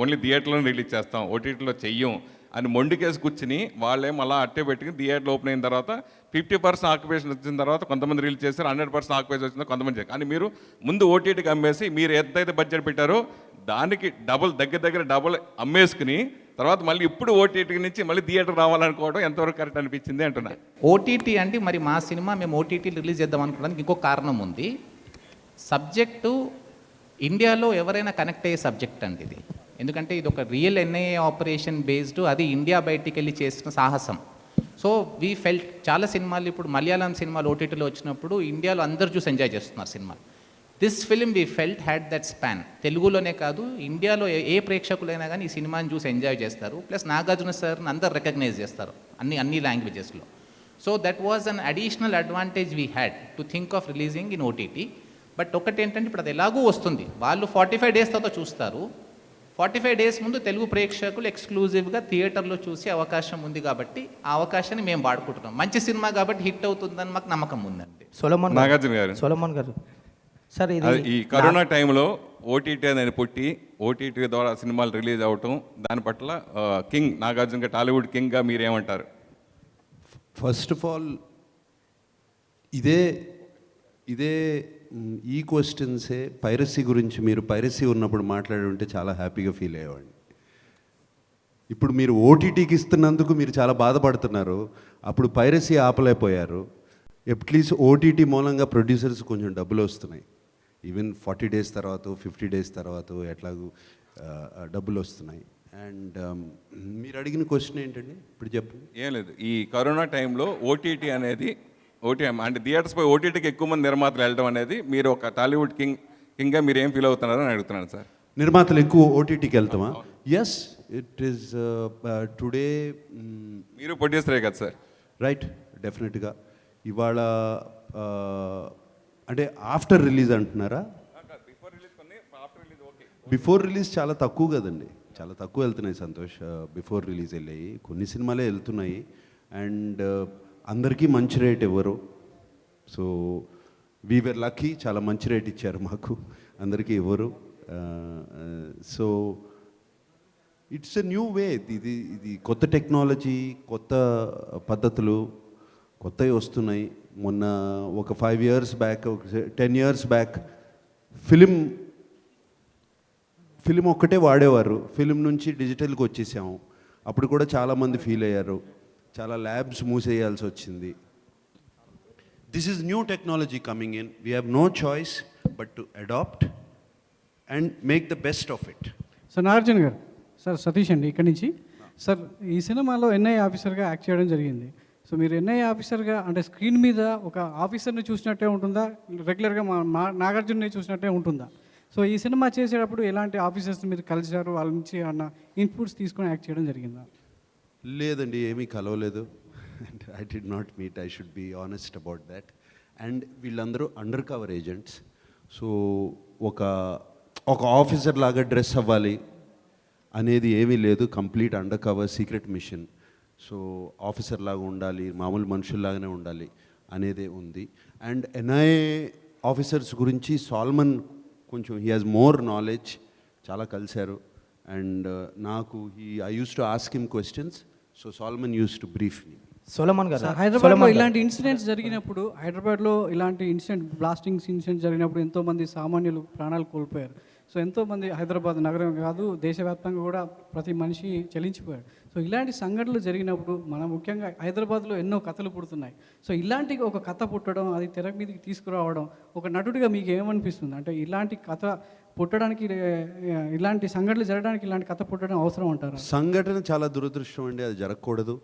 ఓన్లీ థియేటర్లోనే రిలీజ్ చేస్తాం, ఓటీటీలో చెయ్యం అని మొండికేసి కూర్చుని వాళ్ళేం అలా అట్టే పెట్టుకుని థియేటర్లో ఓపెన్ అయిన తర్వాత 50% ఆక్యుపేషన్ వచ్చిన తర్వాత కొంతమంది రిలీజ్ చేస్తారు, 100% ఆక్యుపేషన్ వచ్చిందో కొంతమంది చేస్తారు. కానీ మీరు ముందు ఓటీటీకి అమ్మేసి మీరు ఎంతైతే బడ్జెట్ పెట్టారో దానికి దగ్గర డబుల్ అమ్మేసుకుని తర్వాత మళ్ళీ ఇప్పుడు ఓటీటీ నుంచి మళ్ళీ థియేటర్ రావాలనుకోవడం ఎంతవరకు కరెక్ట్ అనిపించింది అంటున్నా. ఓటీటీ అంటే మరి మా సినిమా మేము ఓటీటీ రిలీజ్ చేద్దాం అనుకోవడానికి ఇంకో కారణం ఉంది. సబ్జెక్టు ఇండియాలో ఎవరైనా కనెక్ట్ అయ్యే సబ్జెక్ట్ అండి ఇది. ఎందుకంటే ఇది ఒక రియల్ ఎన్ఐఏ ఆపరేషన్ బేస్డ్, అది ఇండియా బయటికి వెళ్ళి చేసిన సాహసం. సో వీ ఫెల్ట్ చాలా సినిమాలు ఇప్పుడు మలయాళం సినిమాలు ఓటీటీలో వచ్చినప్పుడు ఇండియాలో అందరు చూసి ఎంజాయ్ చేస్తున్నారు cinema. This film we felt had that span. తెలుగులోనే కాదు ఇండియాలో ఏ ప్రేక్షకులైనా కానీ ఈ సినిమాని చూసి ఎంజాయ్ చేస్తారు. ప్లస్ నాగార్జున సార్ని అందరు రికగ్నైజ్ చేస్తారు అన్ని లాంగ్వేజెస్లో. So that was an additional advantage we had to think of releasing in OTT. But ఒకటి ఏంటంటే ఇప్పుడు అది ఎలాగూ వస్తుంది, వాళ్ళు 45 days తర్వాత చూస్తారు. 45 days ముందు తెలుగు ప్రేక్షకులు ఎక్స్క్లూజివ్గా థియేటర్లో చూసే అవకాశం ఉంది కాబట్టి ఆ అవకాశాన్ని మేము వాడుకుంటున్నాం. మంచి సినిమా కాబట్టి హిట్ అవుతుందని మాకు నమ్మకం ఉందండి. సొలమన్ గారు సార్ ఈ కరోనా టైంలో ఓటీటీ అనేది పుట్టి ఓటీటీ ద్వారా సినిమాలు రిలీజ్ అవటం దాని పట్ల కింగ్ నాగార్జున గారు టాలీవుడ్ కింగ్గా మీరేమంటారు? ఫస్ట్ ఆఫ్ ఆల్ ఇదే ఈ క్వశ్చన్సే పైరసీ గురించి మీరు పైరసీ ఉన్నప్పుడు మాట్లాడి ఉంటే చాలా హ్యాపీగా ఫీల్ అయ్యేవాడిని. ఇప్పుడు మీరు ఓటీటీకి ఇస్తున్నందుకు మీరు చాలా బాధపడుతున్నారు, అప్పుడు పైరసీ ఆపలేకపోయారు. అట్లీస్ట్ ఓటీటీ మూలంగా ప్రొడ్యూసర్స్ కొంచెం డబ్బులు వస్తున్నాయి. ఈవెన్ 40 days తర్వాత 50 days తర్వాత ఎట్లాగూ డబ్బులు వస్తున్నాయి. అండ్ మీరు అడిగిన క్వశ్చన్ ఏంటండి ఇప్పుడు చెప్పండి. ఏం లేదు, ఈ కరోనా టైంలో ఓటీటీ అనేది అంటే థియేటర్స్ పై ఓటీటీకి ఎక్కువ మంది నిర్మాతలు వెళ్ళడం అనేది మీరు ఒక టాలీవుడ్ కింగ్గా మీరు ఏం ఫీల్ అవుతున్నారని అడుగుతున్నాను సార్. నిర్మాతలు ఎక్కువ ఓటీటీకి వెళ్తామా? Yes, it is today. మీరు ప్రొడ్యూసరే కదా సార్? Right, definitely. ఇవాళ అంటే ఆఫ్టర్ రిలీజ్ అంటున్నారా? బిఫోర్ రిలీజ్ చాలా తక్కువ కదండి, చాలా తక్కువ వెళ్తున్నాయి సంతోష్. బిఫోర్ రిలీజ్ వెళ్ళాయి కొన్ని సినిమాలే వెళ్తున్నాయి. అండ్ అందరికీ మంచి రేట్ ఇవ్వరు. సో వీఆర్ లక్కీ, చాలా మంచి రేట్ ఇచ్చారు మాకు, అందరికీ ఇవ్వరు. So it's a new way. ఇది కొత్త టెక్నాలజీ, కొత్త పద్ధతులు కొత్తవి వస్తున్నాయి. మొన్న ఒక 5 years బ్యాక్, ఒక 10 years బ్యాక్ ఫిలిం ఒక్కటే వాడేవారు. ఫిలిం నుంచి డిజిటల్కి వచ్చేసాము. అప్పుడు కూడా చాలామంది ఫీల్ అయ్యారు, చాలా ల్యాబ్స్ మూసేయాల్సి వచ్చింది. This is new technology coming in. We have no choice but to adapt and make the best of it. Sir Nagarjuna గారు, సార్ సతీష్ అండి ఇక్కడి నుంచి. సార్ ఈ సినిమాలో ఎన్ఐ ఆఫీసర్గా యాక్ట్ చేయడం జరిగింది. సో మీరు ఎన్ఐ ఆఫీసర్గా అంటే స్క్రీన్ మీద ఒక ఆఫీసర్ని చూసినట్టే ఉంటుందా, రెగ్యులర్గా మా నాగార్జున్ని చూసినట్టే ఉంటుందా? సో ఈ సినిమా చేసేటప్పుడు ఎలాంటి ఆఫీసర్స్ మీరు కలిసారు, వాళ్ళ నుంచి ఏమన్నా ఇన్పుట్స్ తీసుకొని యాక్ట్ చేయడం జరిగిందా? లేదండి, ఏమీ కలవలేదు. I did not meet, I should be honest about that. And వీళ్ళందరూ అండర్ కవర్ ఏజెంట్స్. సో ఒక ఆఫీసర్ లాగా డ్రెస్ అవ్వాలి అనేది ఏమీ లేదు. Complete undercover secret mission. So officer లాగా ఉండాలి, మామూలు మనుషుల్లాగానే ఉండాలి అనేదే ఉంది. అండ్ ఎన్ఐఏ ఆఫీసర్స్ గురించి సాల్మన్ కొంచెం హీ హాజ్ మోర్ నాలెడ్జ్, చాలా కలిశారు. అండ్ నాకు I use to ask him questions, so Solomon use to brief me. Solomon గారు, హైదరాబాద్లో ఇలాంటి ఇన్సిడెంట్స్ జరిగినప్పుడు, హైదరాబాద్లో ఇలాంటి బ్లాస్టింగ్స్ ఇన్సిడెంట్ జరిగినప్పుడు ఎంతోమంది సామాన్యులు ప్రాణాలు కోల్పోయారు. సో ఎంతోమంది హైదరాబాద్ నగరం కాదు, దేశవ్యాప్తంగా కూడా ప్రతి మనిషి చలించిపోయాడు. సో ఇలాంటి సంఘటనలు జరిగినప్పుడు మనం ముఖ్యంగా హైదరాబాద్లో ఎన్నో కథలు పుడుతున్నాయి. సో ఇలాంటి ఒక కథ పుట్టడం, అది తెర మీదకి తీసుకురావడం, ఒక నటుడిగా మీకు ఏమనిపిస్తుంది? అంటే ఇలాంటి కథ పుట్టడానికి, ఇలాంటి సంఘటనలు జరగడానికి ఇలాంటి కథ పుట్టడం అవసరం అంటారా? సంఘటన చాలా దురదృష్టం అండి, అది జరగకూడదు,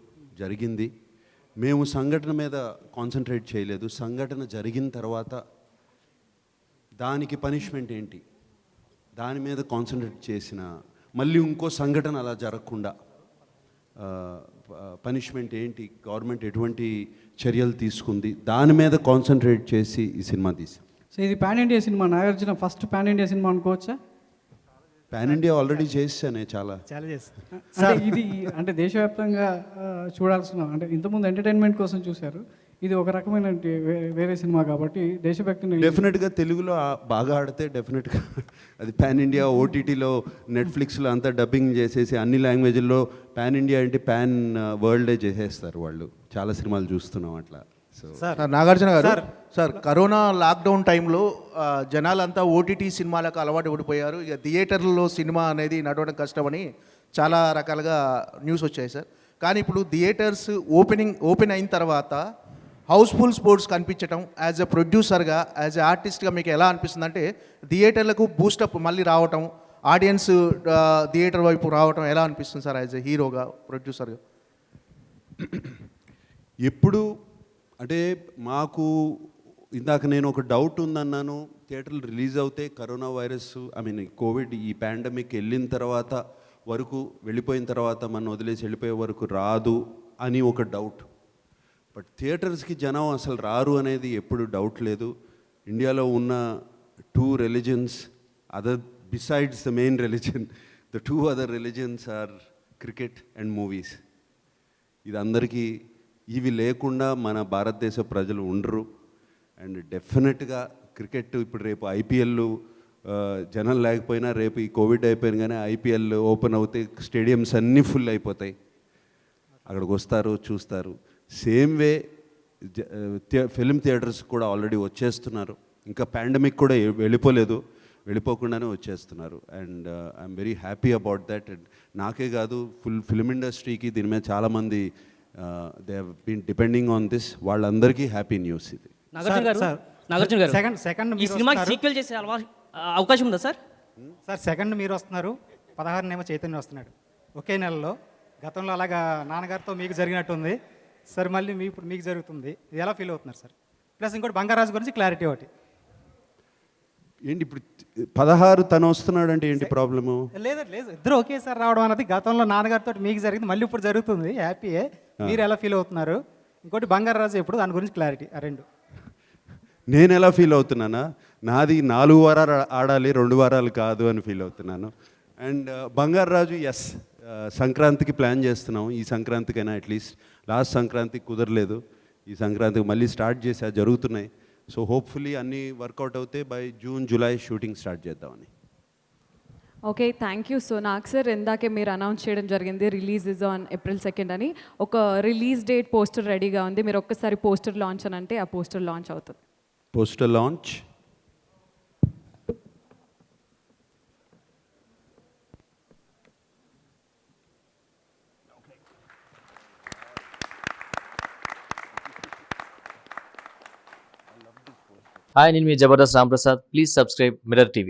జరిగింది. మేము సంఘటన మీద కాన్సన్ట్రేట్ చేయలేదు. సంఘటన జరిగిన తర్వాత దానికి పనిష్మెంట్ ఏంటి, దాని మీద కాన్సన్ట్రేట్ చేసిన, మళ్ళీ ఇంకో సంఘటన అలా జరగకుండా పనిష్మెంట్ ఏంటి, గవర్నమెంట్ ఎటువంటి చర్యలు తీసుకుంది, దాని మీద కాన్సన్ట్రేట్ చేసి ఈ సినిమా తీసాం. సో ఇది pan India cinema, Nagarjuna first pan India cinema అనుకోవచ్చా? పాన్ ఇండియా ఆల్రెడీ చేసానే చాలా అంటే ఇది అంటే దేశవ్యాప్తంగా చూడాల్సిన, అంటే ఇంతకుముందు ఎంటర్టైన్మెంట్ కోసం చూశారు, ఇది ఒక రకమైన వేరే సినిమా కాబట్టి దేశభక్తిని డెఫినెట్గా తెలుగులో బాగా ఆడితే డెఫినెట్గా అది పాన్ ఇండియా. ఓటీటీలో నెట్ఫ్లిక్స్లో అంతా డబ్బింగ్ చేసేసి అన్ని లాంగ్వేజ్ల్లో పాన్ ఇండియా అంటే పాన్ వరల్డే చేసేస్తారు వాళ్ళు. చాలా సినిమాలు చూస్తున్నాం అట్లా. సార్ నాగార్జున గారు, సార్ కరోనా లాక్డౌన్ టైంలో జనాలంతా ఓటీటీ సినిమాలకు అలవాటు పడిపోయారు. ఇక థియేటర్లో సినిమా అనేది నడవడం కష్టమని చాలా రకాలుగా న్యూస్ వచ్చాయి సార్. కానీ ఇప్పుడు థియేటర్స్ ఓపెన్ అయిన తర్వాత హౌస్ఫుల్ స్పోర్ట్స్ కనిపించడం, యాజ్ ఎ ప్రొడ్యూసర్గా, యాజ్ ఎ ఆర్టిస్ట్గా మీకు ఎలా అనిపిస్తుంది? అంటే థియేటర్లకు బూస్టప్ మళ్ళీ రావటం, ఆడియన్స్ థియేటర్ వైపు రావటం ఎలా అనిపిస్తుంది సార్ యాజ్ ఎ హీరోగా, ప్రొడ్యూసర్గా? ఎప్పుడు అంటే మాకు ఇందాక నేను ఒక డౌట్ ఉందన్నాను, థియేటర్లు రిలీజ్ అవుతే కరోనా వైరస్ కోవిడ్ ఈ పాండమిక్ వెళ్ళిన తర్వాత వరకు, వెళ్ళిపోయిన తర్వాత మనం వదిలేసి వెళ్ళిపోయే వరకు రాదు అని ఒక డౌట్. బట్ థియేటర్స్కి జనం అసలు రారు అనేది ఎప్పుడు డౌట్ లేదు. ఇండియాలో ఉన్న 2 religions other besides the main religion, the 2 other religions are cricket and movies. ఇది అందరికీ, ఇవి లేకుండా మన భారతదేశ ప్రజలు ఉండరు. అండ్ డెఫినెట్గా క్రికెట్ ఇప్పుడు రేపు ఐపీఎల్ జనం లేకపోయినా, రేపు ఈ కోవిడ్ అయిపోయిన కానీ ఐపీఎల్ ఓపెన్ అవుతే స్టేడియంస్ అన్నీ ఫుల్ అయిపోతాయి, అక్కడికి వస్తారు, చూస్తారు. సేమ్ వే ఫిల్మ్ థియేటర్స్ కూడా ఆల్రెడీ వచ్చేస్తున్నారు. ఇంకా పాండమిక్ కూడా వెళ్ళిపోలేదు, వెళ్ళిపోకుండానే వచ్చేస్తున్నారు. And I'm very happy about that. And నాకే కాదు, ఫిల్మ్ ఇండస్ట్రీకి దీని మీద చాలామంది they have been depending on this, వాళ్ళందరికీ హ్యాపీ న్యూస్ ఇది. నాగార్జున గారు సెకండ్ ఈ సినిమాకి సీక్వెల్ చేసే అవకాశం ఉందా సార్? సార్ సెకండ్ మీరు వస్తున్నారు, 16 చైతన్య వస్తున్నాడు ఒకే నెలలో. గతంలో అలాగా నాన్నగారితో మీకు జరిగినట్టుంది సార్, మళ్ళీ ఇప్పుడు మీకు జరుగుతుంది, ఇది ఎలా ఫీల్ అవుతున్నారు సార్? ప్లస్ ఇంకోటి బంగారాజు గురించి క్లారిటీ ఒకటి ఏంటి, ఇప్పుడు 16 తను వస్తున్నాడు అంటే ఏంటి ప్రాబ్లము? లేదు ఇద్దరు ఒకేసారి రావడం అన్నది గతంలో నాన్నగారితో మీకు జరిగింది, మళ్ళీ ఇప్పుడు జరుగుతుంది, హ్యాపీయే. మీరు ఎలా ఫీల్ అవుతున్నారు? ఇంకోటి బంగారాజు ఎప్పుడు, దాని గురించి క్లారిటీ. ఆ 2 నేను ఎలా ఫీల్ అవుతున్నానా, నాది 4 వారాలు ఆడాలి, 2 వారాలు కాదు అని ఫీల్ అవుతున్నాను. అండ్ బంగారాజు ఎస్, సంక్రాంతికి ప్లాన్ చేస్తున్నాం. ఈ సంక్రాంతికైనా అట్లీస్ట్, లాస్ట్ సంక్రాంతికి కుదరలేదు, ఈ సంక్రాంతికి మళ్ళీ స్టార్ట్ చేసా, జరుగుతున్నాయి. సో హోప్ఫుల్లీ అన్నీ వర్కౌట్ అవుతే by June July shooting start చేద్దామని. Okay, thank you. సో నాకు సార్ ఇందాకే మీరు అనౌన్స్ చేయడం జరిగింది రిలీజ్ ఇస్ ఆన్ April 2 అని. ఒక రిలీజ్ డేట్ పోస్టర్ రెడీగా ఉంది, మీరు ఒక్కసారి పోస్టర్ లాంచ్ అని అంటే ఆ పోస్టర్ లాంచ్ అవుతుంది. Poster launch. హాయ్, నేను మీ Jabardasth Ramprasad. Please subscribe Mirror TV.